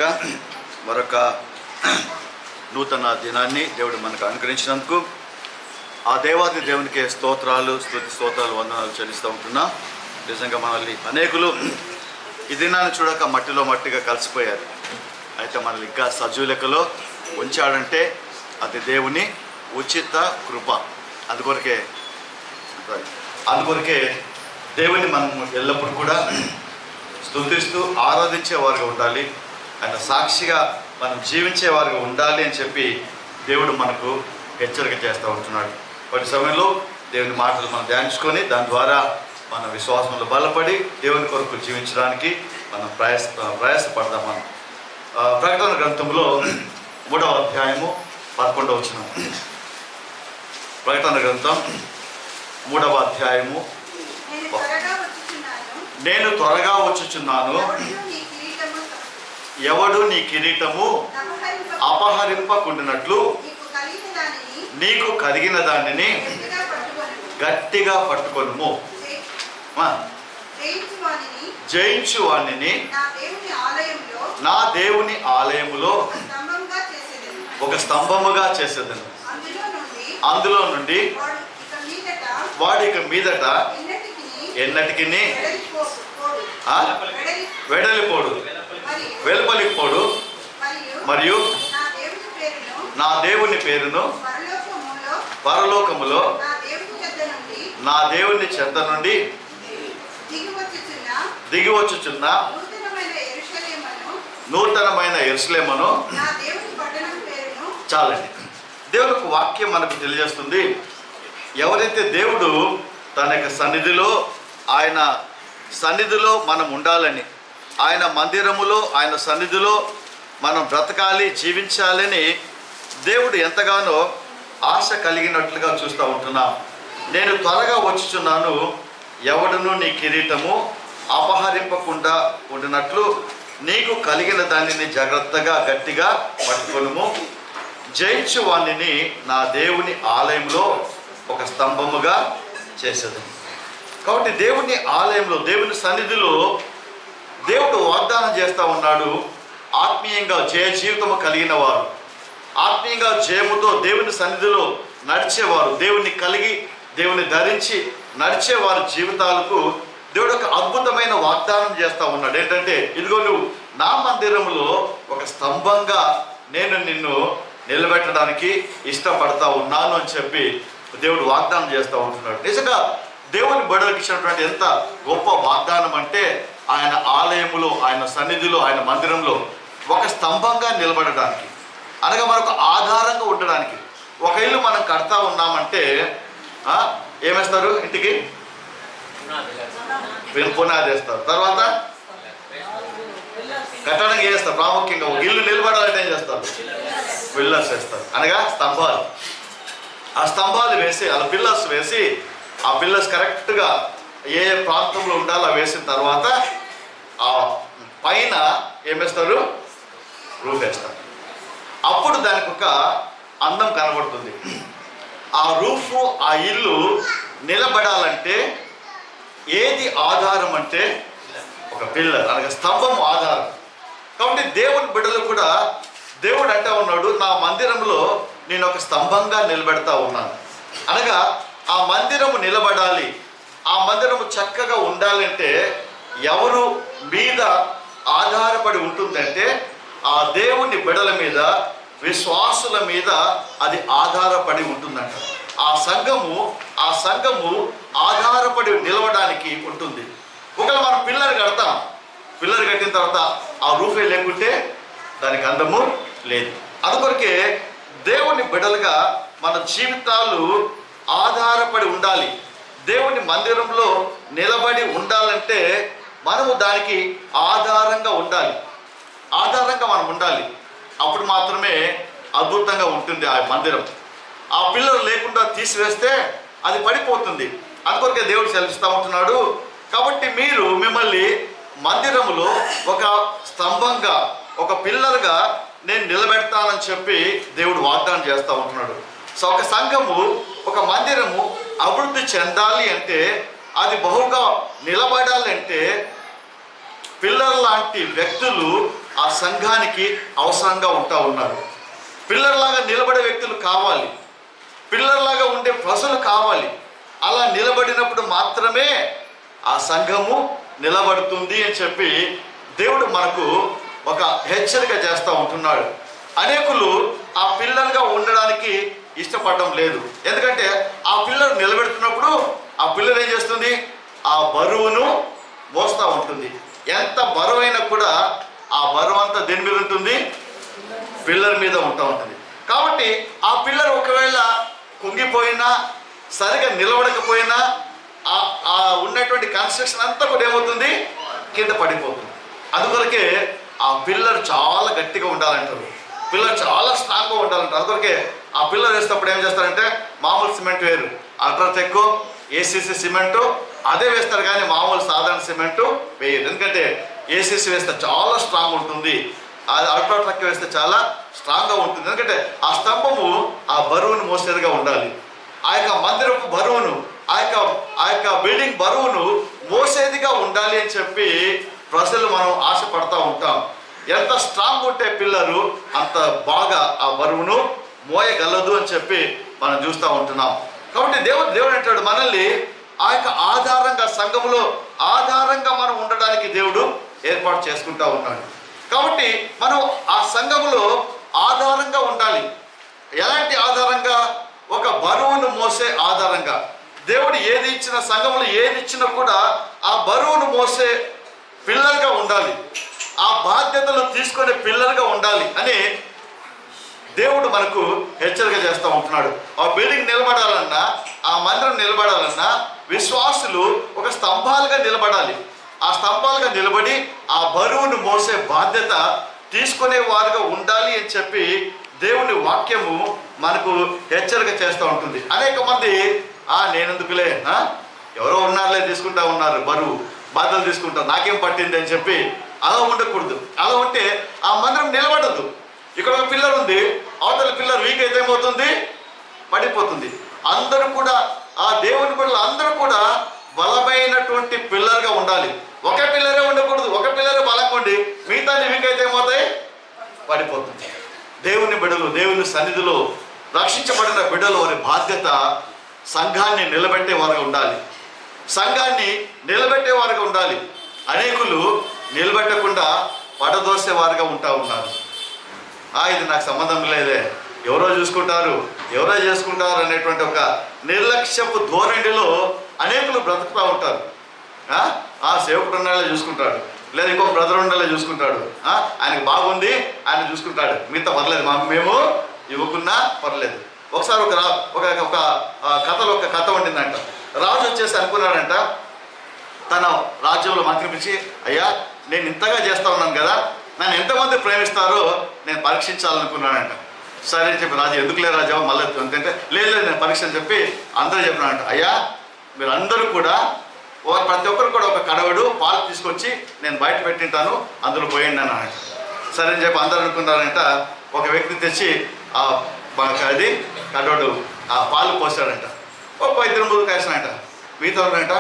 గాక. మరొక నూతన దినాన్ని దేవుడు మనకు అనుగ్రహించినందుకు ఆ దేవాది దేవునికి స్తోత్రాలు, స్తోత్రాలు, వందనాలు చెల్లిస్తూ ఉంటున్నా. నిజంగా మనల్ని అనేకులు ఈ దినాన్ని చూడక మట్టిలో మట్టిగా కలిసిపోయారు. అయితే మనల్ని ఇంకా సజీవులకలో ఉంచాడంటే అది దేవుని ఉచిత కృప. అందుకొరకే దేవుని మనం ఎల్లప్పుడూ కూడా స్తుతిస్తూ ఆరాధించేవారుగా ఉండాలి. ఆయన సాక్షిగా మనం జీవించేవారుగా ఉండాలి అని చెప్పి దేవుడు మనకు హెచ్చరిక చేస్తూ ఉంటున్నాడు. కొన్ని సమయంలో దేవుని మాటలు మనం ధ్యానించుకొని దాని ద్వారా మన విశ్వాసంలో బలపడి దేవుని కొరకు జీవించడానికి మనం ప్రయాసపడదాం. మనం ప్రకటన గ్రంథంలో 3వ అధ్యాయము 11వ వచనం. ప్రకటన గ్రంథం 3వ అధ్యాయము. నేను త్వరగా వచ్చుచున్నాను, ఎవడు నీ కిరీటము అపహరింపకుండినట్లు నీకు కలిగిన దానిని గట్టిగా పట్టుకొనుము. జయించు వాణిని నా దేవుని ఆలయములో ఒక స్తంభముగా చేసేదను. అందులో నుండి వాడు ఇక మీదట ఎన్నటికి వెడలిపోడు, వెలుపలిపోడు. మరియు నా దేవుని పేరును పరలోకములో నా దేవుని చెంత నుండి దిగివచ్చుచున్న నూతనమైన యెరూషలేమును. చాలండి. దేవుని యొక్క వాక్యం మనకు తెలియజేస్తుంది, ఎవరైతే దేవుడు తన యొక్క సన్నిధిలో, ఆయన సన్నిధిలో మనం ఉండాలని, ఆయన మందిరములో, ఆయన సన్నిధిలో మనం బ్రతకాలి, జీవించాలని దేవుడు ఎంతగానో ఆశ కలిగినట్లుగా చూస్తూ ఉంటున్నాం. నేను త్వరగా వచ్చుచున్నాను, ఎవడును నీ కిరీటము అపహరింపకుండా ఉండినట్లు నీకు కలిగిన దానిని జాగ్రత్తగా గట్టిగా పట్టుకొనుము. జయించు వాణిని నా దేవుని ఆలయంలో ఒక స్తంభముగా చేసేది. కాబట్టి దేవుని ఆలయంలో, దేవుని సన్నిధిలో దేవుడు వాగ్దానం చేస్తూ ఉన్నాడు. ఆత్మీయంగా జయ జీవితము కలిగిన వారు, ఆత్మీయంగా జయముతో దేవుని సన్నిధిలో నడిచేవారు, దేవుని కలిగి దేవుని ధరించి నడిచేవారి జీవితాలకు దేవుడు ఒక అద్భుతమైన వాగ్దానం చేస్తూ ఉన్నాడు. ఏంటంటే, ఇదిగో నువ్వు నా మందిరంలో ఒక స్తంభంగా నేను నిన్ను నిలబెట్టడానికి ఇష్టపడతా ఉన్నాను అని చెప్పి దేవుడు వాగ్దానం చేస్తూ ఉంటున్నాడు. నిజంగా దేవుని బడులకు ఇచ్చినటువంటి ఎంత గొప్ప వాగ్దానం అంటే, ఆయన ఆలయములో, ఆయన సన్నిధిలో, ఆయన మందిరంలో ఒక స్తంభంగా నిలబడడానికి, అనగా మనకు ఆధారంగా ఉండడానికి. ఒక ఇల్లు మనం కడతా ఉన్నామంటే ఏమేస్తారు? ఇంటికి పునాది వేస్తారు, తర్వాత కట్టడానికి వేస్తారు. ప్రాముఖ్యంగా ఒక ఇల్లు నిలబడాలంటే ఏం చేస్తారు? పిల్లర్స్ వేస్తారు, అనగా స్తంభాలు. ఆ స్తంభాలు వేసి, అలా పిల్లర్స్ వేసి, ఆ పిల్లర్స్ కరెక్ట్గా ఏ ప్రాంతంలో ఉండాలో వేసిన తర్వాత ఆ పైన ఏమేస్తారు? రూఫ్ వేస్తారు. అప్పుడు దానికి ఒక అందం కనబడుతుంది. ఆ రూఫ్, ఆ ఇల్లు నిలబడాలంటే ఏది ఆధారం అంటే ఒక పిల్లర్, అనగా స్తంభం ఆధారం. కాబట్టి దేవుని బిడ్డలు కూడా దేవుడు అంటూ ఉన్నాడు, నా మందిరంలో నేను ఒక స్తంభంగా నిలబెడతా ఉన్నాను. అనగా ఆ మందిరము నిలబడాలి, ఆ మందిరము చక్కగా ఉండాలంటే ఎవరు మీద ఆధారపడి ఉంటుందంటే ఆ దేవుని బిడ్డల మీద, విశ్వాసుల మీద అది ఆధారపడి ఉంటుందంట. ఆ సంఘము ఆధారపడి నిలవడానికి ఉంటుంది. ఒకవేళ మనం పిల్లర్ కడతాం, పిల్లర్ కట్టిన తర్వాత ఆ రూఫే లేకుంటే దానికి అందము లేదు. అందుకొరకే దేవుని బిడ్డలుగా మన జీవితాలు ఆధారపడి ఉండాలి. దేవుని మందిరంలో నిలబడి ఉండాలంటే మనము దానికి ఆధారంగా ఉండాలి, ఆధారంగా మనం ఉండాలి. అప్పుడు మాత్రమే అద్భుతంగా ఉంటుంది ఆ మందిరం. ఆ పిల్లలు లేకుండా తీసివేస్తే అది పడిపోతుంది. అందుకొరకే దేవుడు సెలవిస్తూ ఉంటున్నాడు. కాబట్టి మీరు మిమ్మల్ని మందిరములో ఒక స్తంభంగా, ఒక పిల్లర్గా నేను నిలబెడతానని చెప్పి దేవుడు వాగ్దానం చేస్తూ ఉంటున్నాడు. సో ఒక సంఘము, ఒక మందిరము అభివృద్ధి చెందాలి అంటే, అది బహుగా నిలబడాలంటే పిల్లర్ లాంటి వ్యక్తులు ఆ సంఘానికి అవసరంగా ఉన్నారు. పిల్లర్లాగా నిలబడే వ్యక్తులు కావాలి, పిల్లర్లాగా ఉండే ప్రజలు కావాలి. అలా నిలబడినప్పుడు మాత్రమే ఆ సంఘము నిలబడుతుంది అని చెప్పి దేవుడు మనకు ఒక హెచ్చరిక చేస్తూ ఉంటున్నాడు. అనేకులు ఆ పిల్లర్గా ఉండడానికి ఇష్టపడడం లేదు. ఎందుకంటే ఆ పిల్లర్ నిలబెడుతున్నప్పుడు ఆ పిల్లర్ ఏం చేస్తుంది? ఆ బరువును మోస్తూ ఉంటుంది. ఎంత బరువైనా కూడా ఆ బరువు అంతా దేని మీద ఉంటుంది? పిల్లర్ మీద ఉంటుంది. కాబట్టి ఆ పిల్లర్ ఒకవేళ కుంగిపోయినా, సరిగా నిలబడకపోయినా ఆ ఉన్నటువంటి కన్స్ట్రక్షన్ అంతా కూడా ఏమవుతుంది? కింద పడిపోతుంది. అందుకొరకే ఆ పిల్లర్ చాలా గట్టిగా ఉండాలంటారు, పిల్లర్ చాలా స్ట్రాంగ్గా ఉండాలంటారు. అందుకొరకే ఆ పిల్లర్ వేసినప్పుడు ఏం చేస్తారంటే మామూలు సిమెంట్ వేరు, అల్ట్రాటెక్, ఏసీసీ సిమెంటు అదే వేస్తారు, కానీ మామూలు సాధారణ సిమెంటు వేయరు. ఎందుకంటే ఏసీసీ వేస్తే చాలా స్ట్రాంగ్ ఉంటుంది, అది అల్ట్రాటెక్ వేస్తే చాలా స్ట్రాంగ్గా ఉంటుంది. ఎందుకంటే ఆ స్తంభము ఆ బరువును మోసేదిగా ఉండాలి. ఆ యొక్క మందిరపు బరువును, ఆ యొక్క బిల్డింగ్ బరువును మోసేదిగా ఉండాలి అని చెప్పి ప్రజలు మనం ఆశపడతా ఉంటాం. ఎంత స్ట్రాంగ్ ఉంటే పిల్లరు అంత బాగా ఆ బరువును మోయగలదు అని చెప్పి మనం చూస్తూ ఉంటున్నాం. కాబట్టి దేవుడు అంటాడు మనల్ని ఆ యొక్క ఆధారంగా, సంఘములో ఆధారంగా మనం ఉండడానికి దేవుడు ఏర్పాటు చేసుకుంటా ఉన్నాడు. కాబట్టి మనం ఆ సంఘములో ఆధారంగా ఉండాలి. ఎలాంటి ఆధారంగా? ఒక బరువును మోసే ఆధారంగా. దేవుడు ఏది ఇచ్చిన, సంఘములు ఏది ఇచ్చినా కూడా ఆ బరువును మోసే పిల్లర్గా ఉండాలి, ఆ బాధ్యతలు తీసుకునే పిల్లర్గా ఉండాలి అని దేవుడు మనకు హెచ్చరిక చేస్తూ ఉంటున్నాడు. ఆ బిల్డింగ్ నిలబడాలన్నా, ఆ మందిరం నిలబడాలన్నా విశ్వాసులు ఒక స్తంభాలుగా నిలబడాలి. ఆ స్తంభాలుగా నిలబడి ఆ బరువును మోసే బాధ్యత తీసుకునే వారుగా ఉండాలి అని చెప్పి దేవుని వాక్యము మనకు హెచ్చరిక చేస్తూ ఉంటుంది. అనేక మంది నేనెందుకులే, ఎవరో ఉన్నారులే, తీసుకుంటా ఉన్నారు, బరువు బాధ్యతలు తీసుకుంటారు, నాకేం పట్టింది అని చెప్పి అలా ఉండకూడదు. అలా ఉంటే ఆ మందిరం నిలబడదు. ఇక్కడ ఒక పిల్లర్ ఉంది, అవతల పిల్లర్ వీక్ అయితే ఏమవుతుంది? పడిపోతుంది. అందరూ కూడా ఆ దేవుని బిడ్డలు అందరూ కూడా బలమైనటువంటి పిల్లర్గా ఉండాలి. ఒక పిల్లరే ఉండకూడదు. ఒక పిల్లరే బలంగా ఉండి మిగతా వీక్ అయితే ఏమవుతాయి? పడిపోతుంది. దేవుని బిడ్డలు, దేవుని సన్నిధిలో రక్షించబడిన బిడ్డలు, వారి బాధ్యత సంఘాన్ని నిలబెట్టే వారుగా ఉండాలి, సంఘాన్ని నిలబెట్టే వారుగా ఉండాలి. అనేకులు నిలబెట్టకుండా పడదోసే వారుగా ఉన్నారు. ఇది నాకు సంబంధం లేదే, ఎవరో చూసుకుంటారు, ఎవరో చేసుకుంటారు అనేటువంటి ఒక నిర్లక్ష్యపు ధోరణిలో అనేకులు బ్రతుకుతూ ఉంటారు. సేవకుడు ఉండాలే చూసుకుంటాడు, లేదా ఇంకో బ్రదర్ ఉండాలే చూసుకుంటాడు, ఆయనకు బాగుంది ఆయన చూసుకుంటాడు, మిగతా పర్లేదు, మేము ఇవ్వకున్నా పర్లేదు. ఒకసారి ఒక కథలో ఒక కథ ఉండిందంట. రాజు వచ్చేసి అనుకున్నాడంట, తన రాజ్యంలో మంత్రి పిలిచి, అయ్యా నేను ఇంతగా చేస్తా ఉన్నాను కదా, నన్ను ఎంతమంది ప్రేమిస్తారో నేను పరీక్షించాలనుకున్నానంట. సరే అని చెప్పి రాజు, ఎందుకులే రాజా మళ్ళీ అంటే, లేదు నేను పరీక్ష అని చెప్పి అందరూ చెప్పినానంట. అయ్యా మీరు అందరూ కూడా ప్రతి ఒక్కరు కూడా ఒక కడవడు పాలు తీసుకొచ్చి నేను బయట పెట్టింటాను, అందులో పోయండి అన్నానంట. సరే అని చెప్పి అందరూ అనుకున్నారంట. ఒక వ్యక్తి తెచ్చి అది కడవడు ఆ పాలు పోసాడంట. ఇద్దరు ముందు కాసినంట. మిగతా ఉన్నారంట,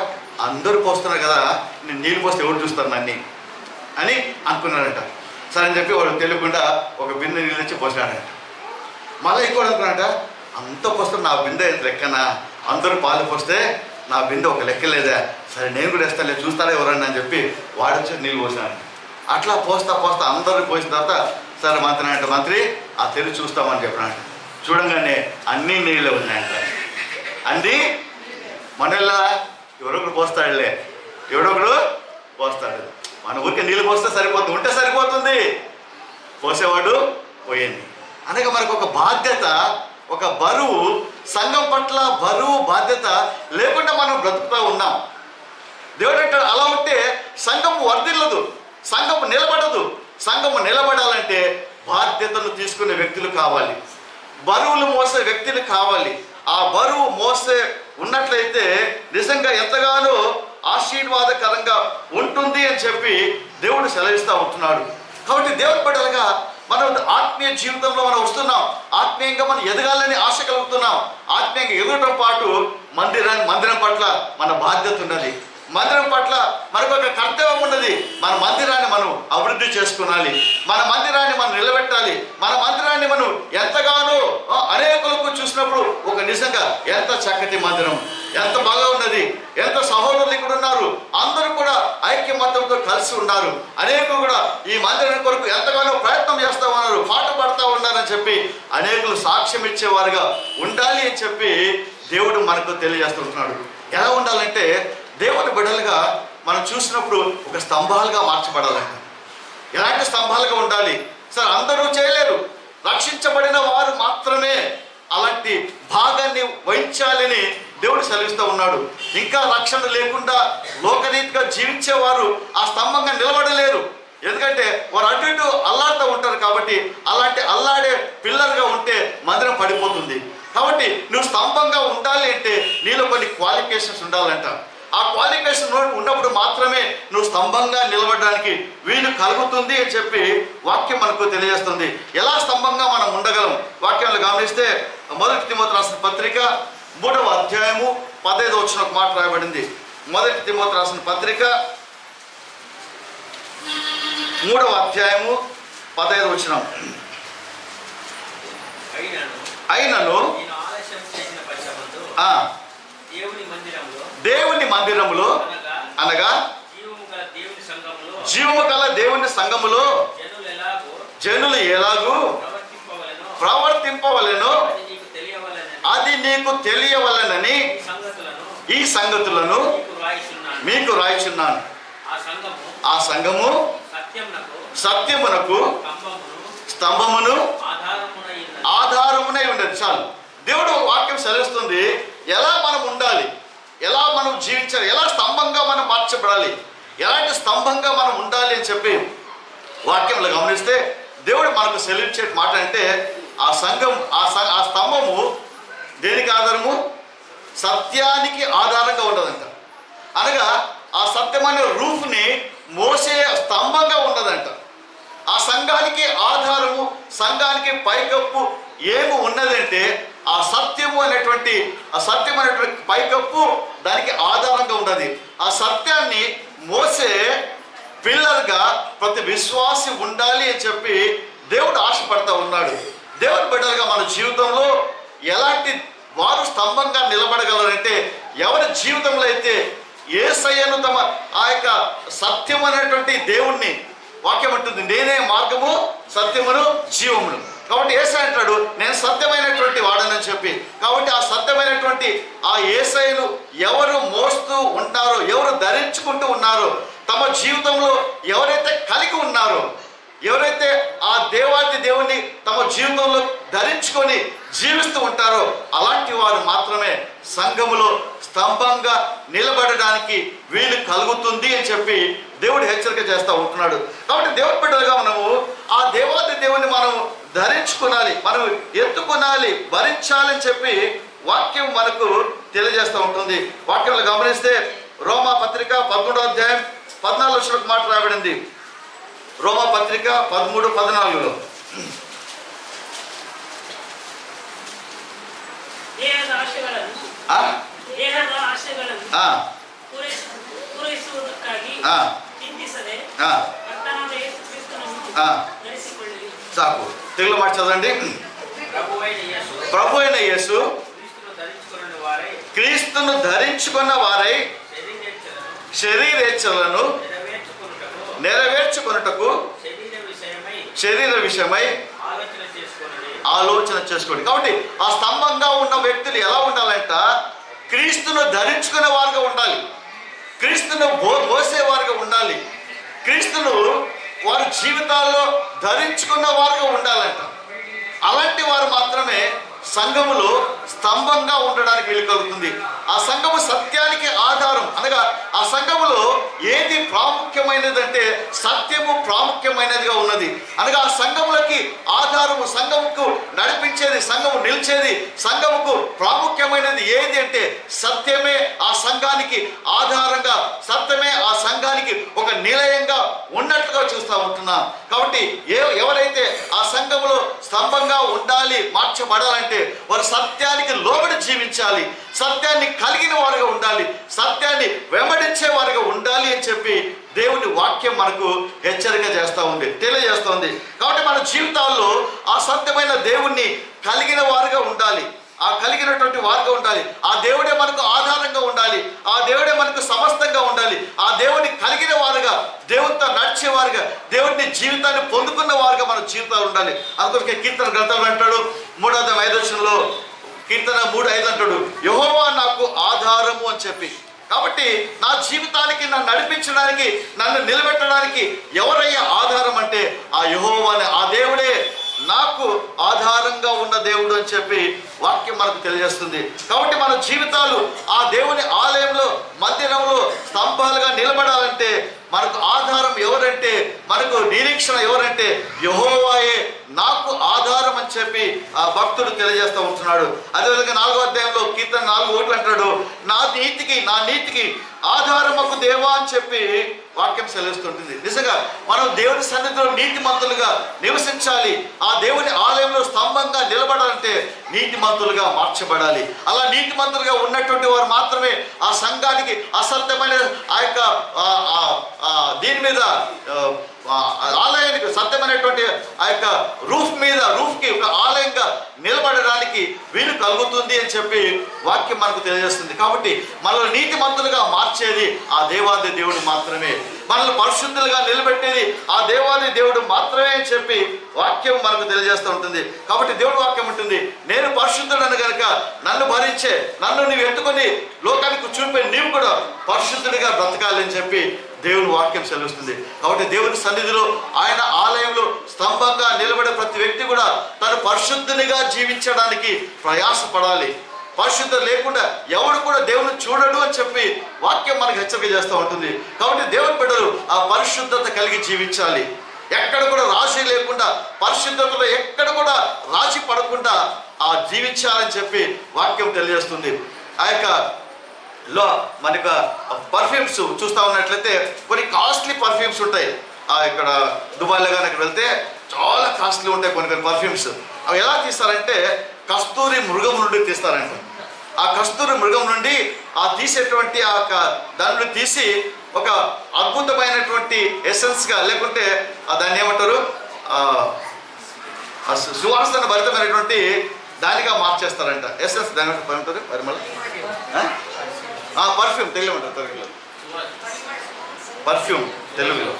అందరూ పోస్తున్నారు కదా, నేను నీళ్ళు పోస్తే ఎవరు చూస్తారు నన్ను అని అనుకున్నాడంట. సరే అని చెప్పి వాడు తెలియకుండా ఒక బిందె నీళ్ళు తెచ్చి పోసాడంట. మళ్ళీ ఇంకోటి అనుకున్నాడంట, అంత పోస్తే నా బిందె లెక్కనా, అందరూ పాలు పోస్తే నా బిందె ఒక లెక్క లేదా, సరే నేను కూడా వేస్తాను, చూస్తారా ఎవరన్నా అని చెప్పి వాడు వచ్చి నీళ్ళు పోసాడు. అట్లా పోస్తా అందరూ పోసిన తర్వాత సరే మంత్రి ఆ తెరి చూస్తామని చెప్పినాడు. చూడంగానే అన్నీ నీళ్ళే ఉన్నాయంట. అన్నీ మనల్లా ఎవరొకరు పోస్తాడులే, ఎవడొకడు పోస్తాడు. మన ఊరికి నీళ్ళు పోస్తే సరిపోతుంది, ఉంటే సరిపోతుంది, పోసేవాడు పోయింది. అనగా మనకు ఒక బాధ్యత, ఒక బరువు, సంఘం పట్ల బరువు బాధ్యత లేకుండా మనం బ్రతుకుతూ ఉన్నాం. దేవుడు అంటాడు, అలా ఉంటే సంఘము వర్ధిల్లదు, సంఘము నిలబడదు. సంఘము నిలబడాలంటే బాధ్యతను తీసుకునే వ్యక్తులు కావాలి, బరువులు మోసే వ్యక్తులు కావాలి. ఆ బరువు మోసే ఉన్నట్లయితే నిజంగా ఎంతగానో ఆశీర్వాదకరంగా ఉంటుంది అని చెప్పి దేవుడు సెలవిస్తూ ఉంటున్నాడు. కాబట్టి దేవుని బిడ్డలుగా మనం ఆత్మీయ జీవితంలో మనం వస్తున్నాం, ఆత్మీయంగా మనం ఎదగాలని ఆశ కలుగుతున్నాం. ఆత్మీయంగా ఎదగటం పాటు మందిరం పట్ల మన బాధ్యత ఉన్నది. మందిరం పట్ల మనకు ఒక కర్తవ్యం ఉన్నది. మన మందిరాన్ని మనం అభివృద్ధి చేసుకునాలి, మన మందిరాన్ని మనం నిలబెట్టాలి. మన మందిరాన్ని మనం ఎంతగానో అనేకులకు చూసినప్పుడు ఒక నిజంగా ఎంత చక్కటి మందిరం, ఎంత బాగా ఉన్నది, ఎంత సహోదరులు ఇక్కడ ఉన్నారు, అందరూ కూడా ఐక్యమత్యంతో కలిసి ఉన్నారు. అనేకులు కూడా ఈ మందిరం కొరకు ఎంతగానో ప్రయత్నం చేస్తూ ఉన్నారు, పాట పడతా ఉన్నారని చెప్పి అనేకులు సాక్ష్యం ఇచ్చేవారుగా ఉండాలి అని చెప్పి దేవుడు మనకు తెలియజేస్తుంటున్నాడు. ఎలా ఉండాలంటే దేవుని బిడ్డలుగా మనం చూసినప్పుడు ఒక స్తంభాలుగా మార్చబడాలంట. ఎలాంటి స్తంభాలుగా ఉండాలి సార్? అందరూ చేయలేరు, రక్షించబడిన వారు మాత్రమే అలాంటి భాగాన్ని వహించాలని దేవుడు సెలవిస్తూ ఉన్నాడు. ఇంకా రక్షణ లేకుండా లోకరీతిగా జీవించేవారు ఆ స్తంభంగా నిలబడలేరు. ఎందుకంటే వారు అటు ఇటు అల్లాడుతూ ఉంటారు. కాబట్టి అలాంటి అల్లాడే పిల్లర్గా ఉంటే మందిరం పడిపోతుంది. కాబట్టి నువ్వు స్తంభంగా ఉండాలి అంటే నీలో కొన్ని క్వాలిఫికేషన్స్ ఉండాలంట. ఆ క్వాలిఫికేషన్ ఉన్నప్పుడు మాత్రమే నువ్వు స్తంభంగా నిలబడడానికి వీలు కలుగుతుంది అని చెప్పి వాక్యం మనకు తెలియజేస్తుంది. ఎలా స్తంభంగా మనం ఉండగలం? వాక్యాలు గమనిస్తే 1 తిమోతి రాసిన పత్రిక 3వ అధ్యాయము 15వ వచనం ఒక మాట రాయబడింది. 1 తిమోతి రాసిన పత్రిక 3వ అధ్యాయము 15వ వచనం. అయినను దేవుని మందిరములో అనగా జీవము గల దేవుని సంఘములో జనులు ఎలాగూ ప్రవర్తింపవలెనో అది నీకు తెలియవలెనని ఈ సంగతులను మీకు రాయిచున్నాను. ఆ సంఘము సత్యమునకు స్తంభమును ఆధారమునై ఉండదు. చాలు. దేవుడు వాక్యం సెలవిస్తుంది ఎలా మనం ఉండాలి, ఎలా మనం జీవించాలి, ఎలా స్తంభంగా మనం మార్చబడాలి, ఎలాంటి స్తంభంగా మనం ఉండాలి అని చెప్పి వాక్యంలో గమనిస్తే దేవుడు మనకు సెలవించే మాట అంటే ఆ సంఘం ఆ స్తంభము దేనికి ఆధారము? సత్యానికి ఆధారంగా ఉండదంట. అనగా ఆ సత్యమైన రూఫ్ని మోసే స్తంభంగా ఉండదంట. ఆ సంఘానికి ఆధారము, సంఘానికి పైకప్పు ఏమి ఉన్నదంటే ఆ సత్యము అనేటువంటి పైకప్పు దానికి ఆధారంగా ఉన్నది. ఆ సత్యాన్ని మోసే పిల్లర్గా ప్రతి విశ్వాసి ఉండాలి అని చెప్పి దేవుడు ఆశపడతా ఉన్నాడు. దేవుని బిడ్డలుగా మన జీవితంలో ఎలాంటి వారు స్తంభంగా నిలబడగలరంటే ఎవరి జీవితంలో అయితే యేసయ్యను తమ ఆ యొక్క సత్యం అనేటువంటి దేవుణ్ణి, వాక్యం అంటుంది నేనే మార్గము సత్యమును జీవమును. కాబట్టి యేసయ్య అంటాడు నేను సత్యమైనటువంటి వాడనని చెప్పి. కాబట్టి ఆ సత్యమైనటువంటి ఆ యేసయ్యను ఎవరు మోస్తూ ఉంటారో, ఎవరు ధరించుకుంటూ ఉన్నారో, తమ జీవితంలో ఎవరైతే కలిగి ఉన్నారో, ఎవరైతే ఆ దేవాది దేవుణ్ణి తమ జీవితంలో ధరించుకొని జీవిస్తూ ఉంటారో అలాంటి వారు మాత్రమే సంఘములో స్తంభంగా నిలబడడానికి వీలు కలుగుతుంది అని చెప్పి దేవుడు హెచ్చరిక చేస్తూ ఉంటున్నాడు. కాబట్టి దేవుని బిడ్డలుగా మనము ఆ దేవాది దేవుని మనం ధరించుకునాలి, మనం ఎత్తుకునాలి, భరించాలని చెప్పి వాక్యం మనకు తెలియజేస్తూ ఉంటుంది. వాక్యంలో గమనిస్తే రోమా పత్రిక 13వ అధ్యాయం 14వ వచనం మాట రాబడింది. రోమా పత్రిక 13:14లో చాకు తెలుగులో మాట చదవండి. ప్రభు అయిన యేసు క్రీస్తును ధరించుకున్న వారై శరీరేచ్ఛలను నెరవేర్చుకొనుటకు శరీర విషయమై ఆలోచన చేసుకోండి. కాబట్టి ఆ స్తంభంగా ఉన్న వ్యక్తులు ఎలా ఉండాలంట? క్రీస్తును ధరించుకునే వారుగా ఉండాలి, క్రీస్తును మోసేవారుగా ఉండాలి, క్రీస్తును వారి జీవితాల్లో ధరించుకున్న వారుగా ఉండాలంట. అలాంటి వారు మాత్రమే సంఘములో స్తంభంగా ఉండడానికి వీలు కలుగుతుంది. ఆ సంఘము సత్యానికి ఆధారం. అనగా ఆ సంఘములో ఏది ప్రాముఖ్యమైనదంటే సత్యము ప్రాముఖ్యమైనదిగా ఉన్నది. అనగా ఆ సంఘములకి ఆధారము, సంఘముకు నడిపించేది, సంఘము నిలిచేది, సంఘముకు ప్రాముఖ్యమైనది ఏది అంటే సత్యమే ఆ సంఘానికి ఆధారంగా, సత్యమే ఆ సంఘానికి ఒక నిలయంగా ఉన్నట్లుగా చూస్తూ ఉంటున్నాం. కాబట్టి ఎవరైతే ఆ సంఘములో స్తంభంగా ఉండాలి, మార్చబడాలంటే వారు సత్యానికి లోబడి జీవించాలి, సత్యాన్ని కలిగిన వారుగా ఉండాలి, సత్యాన్ని వెంబడించే వారుగా ఉండాలి అని చెప్పి దేవుని వాక్యం మనకు హెచ్చరిక చేస్తూ ఉంది, తెలియజేస్తుంది. కాబట్టి మన జీవితాల్లో ఆ సత్యమైన దేవుణ్ణి కలిగిన వారుగా ఉండాలి, ఆ కలిగినటువంటి వారుగా ఉండాలి. ఆ దేవుడే మనకు ఆధారంగా ఉండాలి, ఆ దేవుడే మనకు సమస్తంగా ఉండాలి. ఆ దేవుని కలిగిన వారుగా, దేవునితో నడిచేవారుగా, దేవుడిని జీవితాన్ని పొందుకున్న వారుగా మన జీవితాలు ఉండాలి. అందుకే కీర్తన గ్రంథంలో అంటాడు 3:5 కీర్తన 3:5 అంటాడు, యెహోవా నాకు ఆధారము అని చెప్పి. కాబట్టి నా జీవితానికి, నన్ను నడిపించడానికి, నన్ను నిలబెట్టడానికి ఎవరయ్యా ఆధారం అంటే ఆ యెహోవానే, ఆ దేవుడే నాకు ఆధారంగా ఉన్న దేవుడు అని చెప్పి వాక్యం మనకు తెలియజేస్తుంది. కాబట్టి మన జీవితాలు ఆ దేవుని ఆలయంలో, మందిరంలో స్తంభాలుగా నిలబడాలంటే మనకు ఆధారం ఎవరంటే, మనకు నిరీక్షణ ఎవరంటే యెహోవాయే నాకు ఆధారం అని చెప్పి ఆ భక్తుడు తెలియజేస్తూ ఉంటున్నాడు. అదేవిధంగా 4వ అధ్యాయంలో కీర్తన 4:1 అంటాడు, నా నీతికి ఆధారమకు దేవా అని చెప్పి వాక్యం సెలవిస్తుంటుంది. నిజంగా మనం దేవుని సన్నిధిలో నీతిమంతులుగా నివసించాలి, ఆ దేవుని ఆలయంలో స్తంభంగా నిలబడాలంటే నీతిమంతులుగా మార్చబడాలి. అలా నీతిమంతులుగా ఉన్నటువంటి వారు మాత్రమే ఆ సంఘానికి అసత్యమైన ఆ యొక్క దీని మీద ఆలయానికి సత్యమైనటువంటి ఆ యొక్క రూఫ్కి ఒక ఆలయంగా నిలబడడానికి వీలు కలుగుతుంది అని చెప్పి వాక్యం మనకు తెలియజేస్తుంది. కాబట్టి మనల్ని నీతిమంతులుగా మార్చేది ఆ దేవాది దేవుడు మాత్రమే, మనల్ని పరిశుద్ధులుగా నిలబెట్టేది ఆ దేవాది దేవుడు మాత్రమే అని చెప్పి వాక్యం మనకు తెలియజేస్తూ ఉంటుంది. కాబట్టి దేవుడు వాక్యం ఉంటుంది, నేను పరిశుద్ధుడని కనుక నన్ను భరించే, నన్ను నీవు ఎత్తుకొని లోకానికి చూపే నీవు కూడా పరిశుద్ధుడిగా బ్రతకాలని చెప్పి దేవుని వాక్యం సెలవుస్తుంది. కాబట్టి దేవుని సన్నిధిలో, ఆయన ఆలయంలో స్తంభంగా నిలబడే ప్రతి వ్యక్తి కూడా తను పరిశుద్ధునిగా జీవించడానికి ప్రయాసపడాలి. పరిశుద్ధత లేకుండా ఎవడు కూడా దేవుని చూడడు అని చెప్పి వాక్యం మనకు హెచ్చరిక చేస్తూ ఉంటుంది. కాబట్టి దేవుని బిడ్డలు ఆ పరిశుద్ధత కలిగి జీవించాలి, ఎక్కడ కూడా రాజీ లేకుండా, పరిశుద్ధతలో ఎక్కడ కూడా రాజీ పడకుండా ఆ జీవించాలని చెప్పి వాక్యం తెలియజేస్తుంది. ఆ యొక్క మనకు పర్ఫ్యూమ్స్ చూస్తూ ఉన్నట్లయితే కొన్ని కాస్ట్లీ పర్ఫ్యూమ్స్ ఉంటాయి. ఇక్కడ దుబాయ్లో కానీ అక్కడ వెళ్తే చాలా కాస్ట్లీ ఉంటాయి కొన్ని పర్ఫ్యూమ్స్. అవి ఎలా తీస్తారంటే కస్తూరి మృగం నుండి తీస్తారంట. ఆ కస్తూరి మృగం నుండి ఆ తీసేటువంటి ఆ దాన్ని తీసి ఒక అద్భుతమైనటువంటి ఎసెన్స్గా, లేకుంటే దాన్ని ఏమంటారు, సువాసన భరితమైనటువంటి దానిగా మార్చేస్తారంట. ఎసెన్స్ దాని ఏమంటారు పరిమళ, పర్ఫ్యూమ్ తెలుగులో అంటారు, తెలుగులో పర్ఫ్యూమ్, తెలుగులో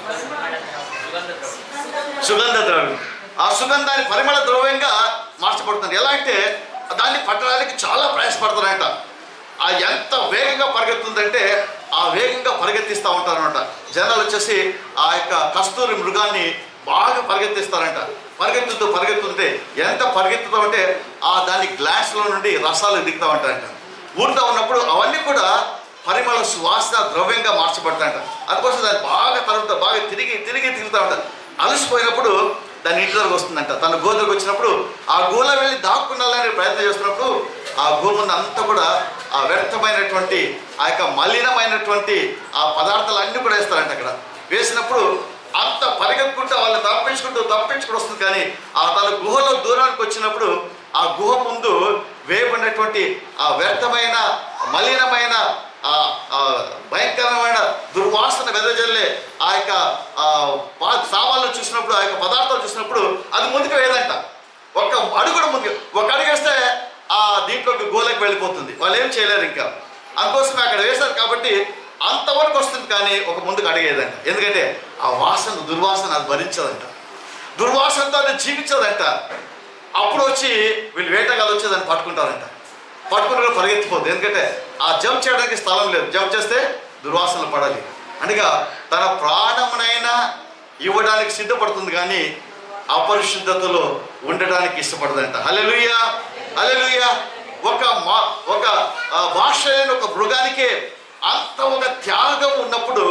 సుగంధ ద్రవ్యం. ఆ సుగంధాన్ని పరిమళ ద్రవ్యంగా మార్చబడుతుంది. ఎలా అంటే దాన్ని పట్టడానికి చాలా ప్రయాసపడతారంట. ఆ ఎంత వేగంగా పరిగెత్తుందంటే ఆ వేగంగా పరిగెత్తిస్తూ ఉంటారనమాట. జనాలు వచ్చేసి ఆ యొక్క కస్తూరి మృగాన్ని బాగా పరిగెత్తిస్తారంట. పరిగెత్తుంటే ఎంత పరిగెత్తుతామంటే దాని గ్లాస్లో నుండి రసాలు దిగుతూ ఉంటారంట. ఊరుతూ ఉన్నప్పుడు అవన్నీ కూడా పరిమళ సువాసన ద్రవ్యంగా మార్చబడతాయంట. అందుకోసం దాన్ని బాగా తరుగుతా, బాగా తిరుగుతూ ఉంటారు. అలసిపోయినప్పుడు దాని ఇంటి దగ్గరకు వస్తుందంట. తన గో దగ్గరకు వచ్చినప్పుడు ఆ గోలో వెళ్ళి దాక్కున్నాలని ప్రయత్నం చేస్తున్నప్పుడు ఆ గో ముందు అంతా కూడా ఆ వ్యర్థమైనటువంటి ఆ యొక్క మలినమైనటువంటి ఆ పదార్థాలు అన్నీ కూడా వేస్తారంట. అక్కడ వేసినప్పుడు అంత పరిగెత్తుకుంటూ వాళ్ళు తప్పించుకుంటూ వస్తుంది. కానీ తన గుహలో దూరానికి వచ్చినప్పుడు ఆ గుహ ముందు వేయబడినటువంటి ఆ వ్యర్థమైన మలినమైన భయంకరమైన దుర్వాసన వెదజల్లే ఆ యొక్క సామాన్లు చూసినప్పుడు, ఆ యొక్క పదార్థాలు చూసినప్పుడు అది ముందుకు వేయదంట. ఒక అడుగు ముందుకు, ఒక అడుగు వేస్తే దీంట్లోకి గోలకి వెళ్ళిపోతుంది. వాళ్ళు ఏం చేయలేరు ఇంకా. అందుకోసమే అక్కడ వేశారు కాబట్టి అంతవరకు వస్తుంది, కానీ ఒక ముందుకు అడిగేదంట. ఎందుకంటే ఆ వాసన, దుర్వాసన అది భరించదంట, దుర్వాసనతో అది జీవించదంట. అప్పుడు వచ్చి వీళ్ళు వేటగాళ్ళు వచ్చి దాన్ని పట్టుకుంటారంట. పట్టుకుంటే పరిగెత్తిపోద్ది, ఎందుకంటే ఆ జంప్ చేయడానికి స్థలం లేదు. జంప్ చేస్తే దుర్వాసనలు పడాలి. అనగా తన ప్రాణమునైనా ఇవ్వడానికి సిద్ధపడుతుంది, కానీ అపరిశుద్ధతలో ఉండడానికి ఇష్టపడదంట. హల్లెలూయా, హల్లెలూయా. ఒక భాష లేని ఒక మృగానికే అంత ఒక త్యాగం ఉన్నప్పుడు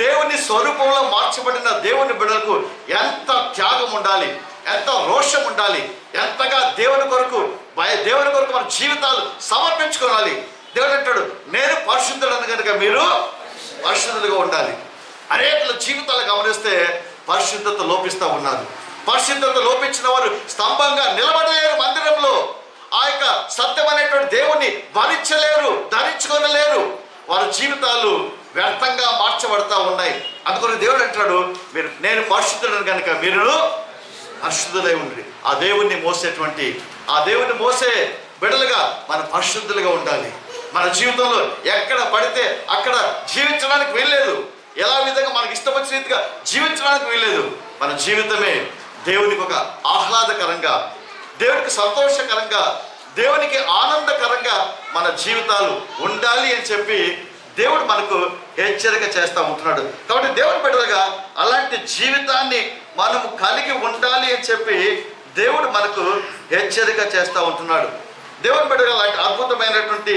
దేవుని స్వరూపంలో మార్చబడిన దేవుని బిడ్డలకు ఎంత త్యాగం ఉండాలి, ఎంత రోషం ఉండాలి, ఎంతగా దేవుని కొరకు మన జీవితాలు సమర్పించుకోవాలి. దేవుడు అంటాడు, నేను పరిశుద్ధుడని కనుక మీరు పరిశుద్ధులుగా ఉండాలి. అనేక జీవితాలు గమనిస్తే పరిశుద్ధత లోపిస్తూ ఉన్నారు. పరిశుద్ధత లోపించిన వారు స్తంభంగా నిలబడలేరు మందిరంలో. ఆ యొక్క సత్యం అనేటువంటి దేవుణ్ణి భరించలేరు, ధరించుకోనలేరు. వారి జీవితాలు వ్యర్థంగా మార్చబడతా ఉన్నాయి. అందుకని దేవుడు అంటాడు, నేను పరిశుద్ధుడను కనుక మీరు పరిశుద్ధులై ఉండి. ఆ దేవుణ్ణి మోసేటువంటి, ఆ దేవుణ్ణి మోసే బిడ్డలుగా మన పరిశుద్ధులుగా ఉండాలి. మన జీవితంలో ఎక్కడ పడితే అక్కడ జీవించడానికి వీల్లేదు. ఎలా విధంగా మనకి ఇష్టం వచ్చిన రీతిగా జీవించడానికి వీల్లేదు. మన జీవితమే దేవునికి ఒక ఆహ్లాదకరంగా, దేవునికి సంతోషకరంగా, దేవునికి ఆనందకరంగా మన జీవితాలు ఉండాలి అని చెప్పి దేవుడు మనకు హెచ్చరిక చేస్తూ ఉంటున్నాడు. కాబట్టి దేవుని బిడ్డలుగా అలాంటి జీవితాన్ని మనము కలిగి ఉండాలి అని చెప్పి దేవుడు మనకు హెచ్చరిక చేస్తూ ఉంటున్నాడు. దేవుని బిడ్డగా అలాంటి అద్భుతమైనటువంటి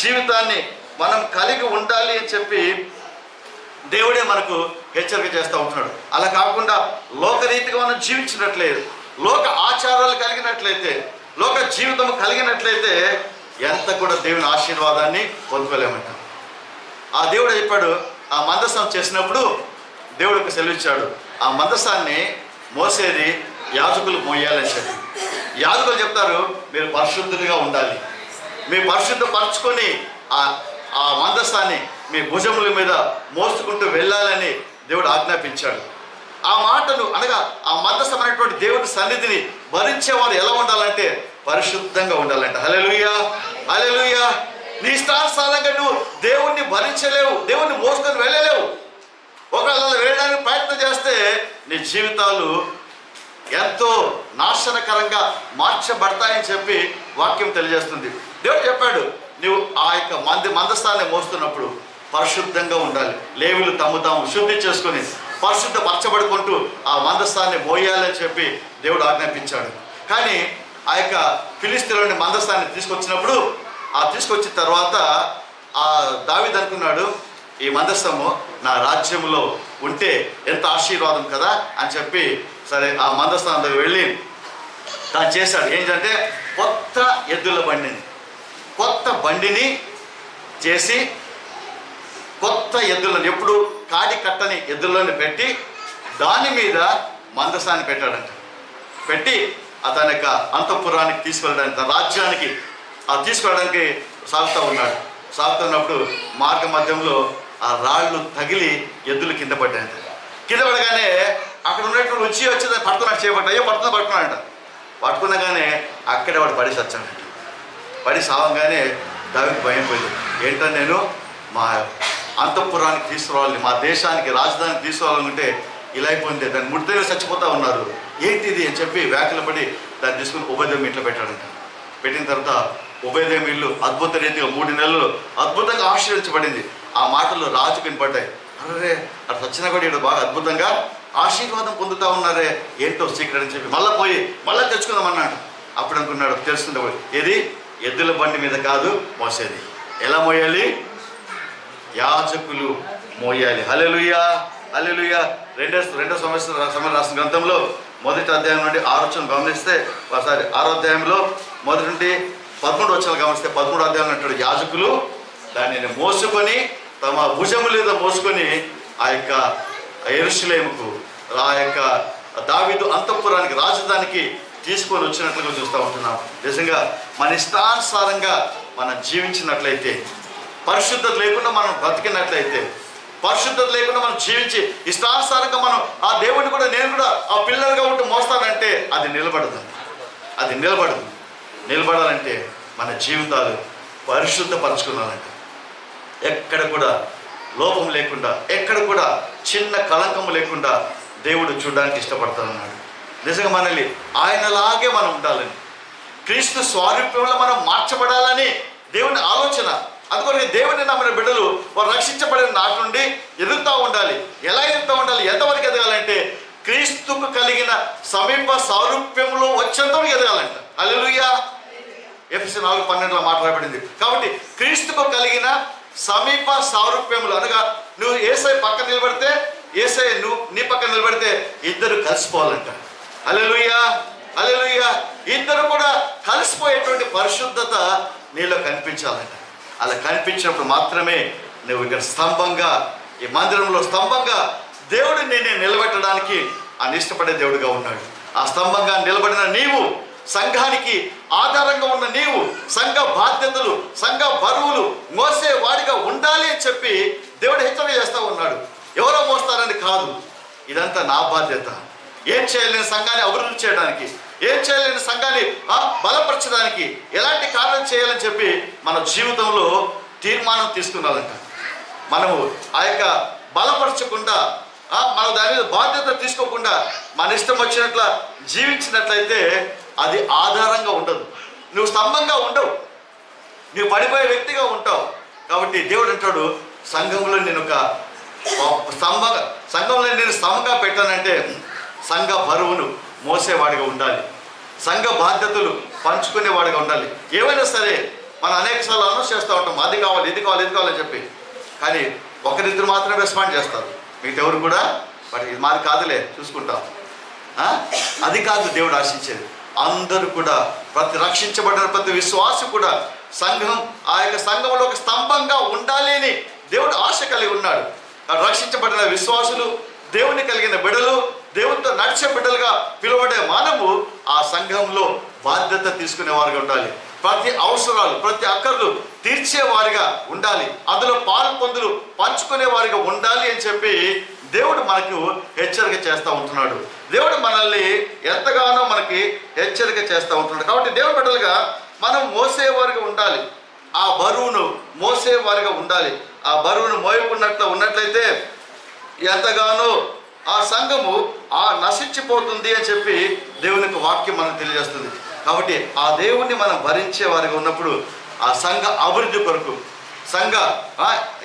జీవితాన్ని మనం కలిగి ఉండాలి అని చెప్పి దేవుడే మనకు హెచ్చరిక చేస్తూ ఉంటున్నాడు. అలా కాకుండా లోకరీతిగా మనం జీవించినట్లేదు, లోక ఆచారాలు కలిగినట్లయితే, లోక జీవితం కలిగినట్లయితే ఎంత కూడా దేవుని ఆశీర్వాదాన్ని పొందుకోలేమంట. ఆ దేవుడు చెప్పాడు, ఆ మందసం చేసినప్పుడు దేవుడికి సెలవిచ్చాడు, ఆ మందసాన్ని మోసేది యాజకులు మోయాలని చెప్పి. యాజకులు చెప్తారు, మీరు పరిశుద్ధులుగా ఉండాలి, మీరు పరిశుద్ధపరచుకొని ఆ మందసాన్ని మీ భుజముల మీద మోసుకుంటూ వెళ్ళాలని దేవుడు ఆజ్ఞాపించాడు. ఆ మాటను అనగా ఆ మందసం అనేటువంటి దేవుడి సన్నిధిని భరించేవారు ఎలా ఉండాలంటే పరిశుద్ధంగా ఉండాలంట. హల్లెలూయా, హల్లెలూయా. నీ ఇష్టానుసారంగా నువ్వు దేవుణ్ణి భరించలేవు, దేవుణ్ణి మోసుకొని వెళ్ళలేవు. ఒకవేళ వెళ్ళడానికి ప్రయత్నం చేస్తే నీ జీవితాలు ఎంతో నాశనకరంగా మార్చబడతాయని చెప్పి వాక్యం తెలియజేస్తుంది. దేవుడు చెప్పాడు, నువ్వు ఆ యొక్క మందస్థాన్ని మోస్తున్నప్పుడు పరిశుద్ధంగా ఉండాలి. లేవీలు తమ్ము తాము శుద్ధి చేసుకొని పరిశుద్ధపరచబడుకుంటూ ఆ మందస్థాన్ని మోయాలని చెప్పి దేవుడు ఆజ్ఞాపించాడు. కానీ ఆ యొక్క ఫిలిష్తీయులని మందస్థాన్ని తీసుకొచ్చినప్పుడు, తీసుకొచ్చిన తర్వాత ఆ దావీదు అనుకున్నాడు, ఈ మందస్థము నా రాజ్యంలో ఉంటే ఎంత ఆశీర్వాదం కదా అని చెప్పి, సరే ఆ మందస్థానం దగ్గర వెళ్ళి తాను చేశాడు. ఏంటంటే కొత్త ఎద్దుల బండిని చేసి, కొత్త ఎద్దులను, ఎప్పుడు కాడి కట్టని ఎద్దులను పెట్టి దాని మీద మందసాన్ని పెట్టాడంట. పెట్టి అతని యొక్క అంతఃపురానికి తీసుకెళ్ళడానికి, రాజ్యానికి తీసుకెళ్ళడానికి సాగుతున్నప్పుడు మార్గ మధ్యంలో ఆ రాళ్ళు తగిలి ఎద్దులు కింద పడ్డాయంట. కింద పడగానే అక్కడ ఉన్నటువంటి రుచి వచ్చేది పడుతున్నాడు, పడుతున్నాడంట. పట్టుకున్నగానే అక్కడే వాడు పడి చచ్చాడంట. పడి సావంగానే దావీదుకు భయం పోయింది. ఏంటంటే నేను మా అంతఃపురానికి తీసుకురావాలని, మా దేశానికి రాజధానికి తీసుకురావాలనుకుంటే ఇలా అయిపోయింది, దాన్ని ముడితేనే చచ్చిపోతా ఉన్నారు, ఏంటిది అని చెప్పి వ్యాఖ్యలు పడి దాన్ని తీసుకుని ఉబేదెదోము ఇంట్లో పెట్టాడంట. పెట్టిన తర్వాత ఉబేదెదోము ఇల్లు అద్భుత రీతిగా 3 నెలలు అద్భుతంగా ఆశీర్వదించబడింది. ఆ మాటలు రాజుకు వినపడ్డాయి. అరే అటు వచ్చినా కూడా ఇక్కడ బాగా అద్భుతంగా ఆశీర్వాదం పొందుతూ ఉన్నారే, ఏంటో సీక్రెట్ అని చెప్పి మళ్ళీ తెచ్చుకుందామన్నాడు. అప్పుడు అనుకున్నాడు, తెలుసుకుంటే ఏది ఎద్దుల బండి మీద కాదు మోసేది, ఎలా మోయాలి? యాజకులు మోయాలి. హల్లెలూయా, హల్లెలూయా. రెండో సమయ రాసిన గ్రంథంలో 1వ అధ్యాయం నుండి 6వ వచనం గమనిస్తే, 6వ అధ్యాయంలో 1 నుండి 13వ వచనం గమనిస్తే, 13వ అధ్యాయం అంటాడు, యాజకులు దానిని మోసుకొని తమ భుజము మీద మోసుకొని ఆ యొక్క యెరూషలేముకు, ఆ యొక్క దావీదు అంతఃపురానికి, రాజధానికి తీసుకొని వచ్చినట్లుగా చూస్తూ ఉంటున్నాం. నిజంగా మన ఇష్టానుసారంగా మనం జీవించినట్లయితే, పరిశుద్ధత లేకుండా మనం బ్రతికినట్లయితే, పరిశుద్ధత లేకుండా మనం జీవించి ఇష్టానుసారంగా మనం ఆ దేవుడిని కూడా, నేను కూడా ఆ పిల్లలుగా ఉంటూ మోస్తానంటే అది నిలబడదు. నిలబడాలంటే మన జీవితాలు పరిశుద్ధపరచుకున్నానంటే, ఎక్కడ కూడా లోపం లేకుండా, ఎక్కడ కూడా చిన్న కళంకము లేకుండా దేవుడు చూడడానికి ఇష్టపడతానన్నాడు. నిజంగా మనల్ని ఆయనలాగే మనం ఉండాలని, క్రీస్తు స్వారూప్యంలో మనం మార్చబడాలని దేవుని ఆలోచన. అందుకని దేవుని నమ్మిన బిడ్డలు వారు రక్షించబడిన నాటి నుండి ఎదుగుతూ ఉండాలి. ఎలా ఎదుగుతూ ఉండాలి? ఎంతవరకు ఎదగాలంటే క్రీస్తుకు కలిగిన సమీప సారూప్యంలో వచ్చేంతవరకు ఎదగాలంట. హల్లెలూయా. ఎఫెసీ 4:12 మాట్లాడబడింది. కాబట్టి క్రీస్తుకు కలిగిన సమీప సారూప్యములు అనగా, నువ్వు యేసయ్య పక్కన నిలబడితే, యేసయ్య నువ్వు నీ పక్కన నిలబడితే ఇద్దరు కలిసిపోవాలంట. హల్లెలూయా, హల్లెలూయా. ఇద్దరు కూడా కలిసిపోయేటువంటి పరిశుద్ధత నీలో కనిపించాలంట. అలా కనిపించినప్పుడు మాత్రమే నువ్వు ఇక్కడ స్తంభంగా, ఈ మందిరంలో స్తంభంగా దేవుడిని నేను నిలబెట్టడానికి ఆయన ఇష్టపడే దేవుడిగా ఉన్నాడు. ఆ స్తంభంగా నిలబడిన నీవు, సంఘానికి ఆధారంగా ఉన్న నీవు, సంఘ బాధ్యతలు, సంఘ బరువులు మోసే వాడిగా ఉండాలి అని చెప్పి దేవుడు హెచ్చరిక చేస్తూ ఉన్నాడు. ఎవరో మోస్తారని కాదు, ఇదంతా నా బాధ్యత. ఏం చేయలేని సంఘాన్ని అభివృద్ధి చేయడానికి, ఏం చేయలేని సంఘాన్ని బలపరచడానికి ఎలాంటి కార్యం చేయాలని చెప్పి మన జీవితంలో తీర్మానం తీసుకున్నారంట. మనము ఆ యొక్క బలపరచకుండా, మన దాని మీద బాధ్యత తీసుకోకుండా మన ఇష్టం వచ్చినట్ల జీవించినట్లయితే అది ఆధారంగా ఉండదు. నువ్వు స్తంభంగా ఉండవు, నువ్వు పడిపోయే వ్యక్తిగా ఉంటావు. కాబట్టి దేవుడు అంటాడు, సంఘంలో నేను ఒక సంఘంలో నేను స్తంభంగా పెట్టానంటే సంఘ బరువును మోసేవాడిగా ఉండాలి, సంఘ బాధ్యతలు పంచుకునేవాడిగా ఉండాలి. ఏమైనా సరే మనం అనేక సార్లు అనౌన్స్ చేస్తూ ఉంటాం, అది కావాలి, ఇది కావాలి, ఇది కావాలని చెప్పి. కానీ ఒకరిద్దరు మాత్రమే రెస్పాండ్ చేస్తారు, మిగతా ఎవరు కూడా బట్ ఇది మాది కాదులే చూసుకుంటాం. అది కాదు దేవుడు ఆశించేది. అందరూ కూడా, ప్రతి రక్షించబడిన ప్రతి విశ్వాసి కూడా సంఘం, ఆ యొక్క సంఘంలో ఒక స్తంభంగా ఉండాలి అని దేవుడు ఆశ కలిగి ఉన్నాడు. రక్షించబడిన విశ్వాసులు, దేవుని కలిగిన బిడ్డలు, దేవునితో నడిచే బిడ్డలుగా పిలువబడే మనము ఆ సంఘంలో బాధ్యత తీసుకునేవారుగా ఉండాలి. ప్రతి అవసరాలు, ప్రతి అక్కర్లు తీర్చేవారిగా ఉండాలి. అందులో పాలు పొందులు పంచుకునేవారిగా ఉండాలి అని చెప్పి దేవుడు మనకు హెచ్చరిక చేస్తూ ఉంటున్నాడు. దేవుడు మనల్ని ఎంతగానో మనకి హెచ్చరిక చేస్తూ ఉంటున్నాడు. కాబట్టి దేవుని బిడ్డలుగా మనం మోసేవారిగా ఉండాలి, ఆ బరువును మోసేవారిగా ఉండాలి. ఆ బరువును ఉన్నట్లయితే ఎంతగానో ఆ సంఘము నశించిపోతుంది అని చెప్పి దేవుని యొక్క వాక్యం మనకు తెలియజేస్తుంది. కాబట్టి ఆ దేవుణ్ణి మనం భరించే వారిగా ఉన్నప్పుడు ఆ సంఘ అభివృద్ధి కొరకు, సంఘ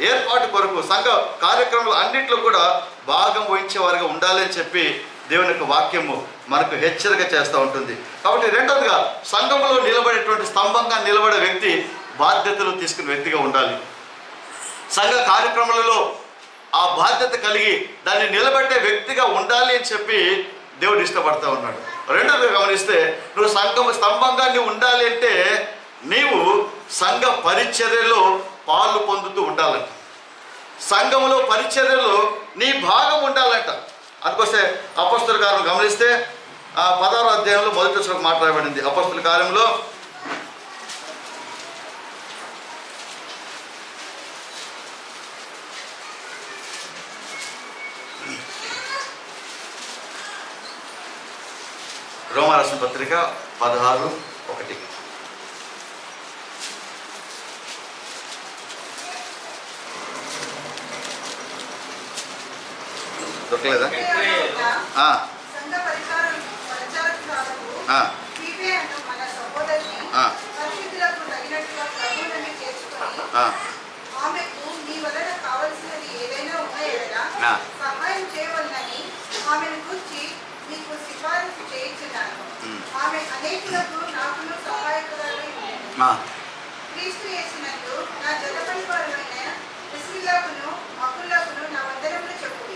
ఏర్పాటు కొరకు, సంఘ కార్యక్రమాలు అన్నింటిలో కూడా భాగం వహించే వారిగా ఉండాలి అని చెప్పి దేవుని యొక్క వాక్యము మనకు హెచ్చరిక చేస్తూ ఉంటుంది. కాబట్టి రెండవదిగా, సంఘంలో నిలబడేటువంటి స్తంభంగా నిలబడే వ్యక్తి బాధ్యతలు తీసుకునే వ్యక్తిగా ఉండాలి. సంఘ కార్యక్రమాలలో ఆ బాధ్యత కలిగి దాన్ని నిలబెట్టే వ్యక్తిగా ఉండాలి అని చెప్పి దేవుడు ఇష్టపడతా ఉన్నాడు. రెండోది గమనిస్తే, నువ్వు స్తంభంగా నువ్వు ఉండాలి అంటే నీవు సంఘ పరిచర్యలో పాలు పొందుతూ ఉండాలంట. సంఘములో పరిచర్యలో నీ భాగం ఉండాలంట. అందుకోసే అపొస్తలుల కార్యం గమనిస్తే 16వ అధ్యాయంలో మొదటి వచనం మాట్లాడబడింది. అపొస్తలుల కార్యంలో రోమా రాసిన పత్రిక 16:1. దొరకలేదా?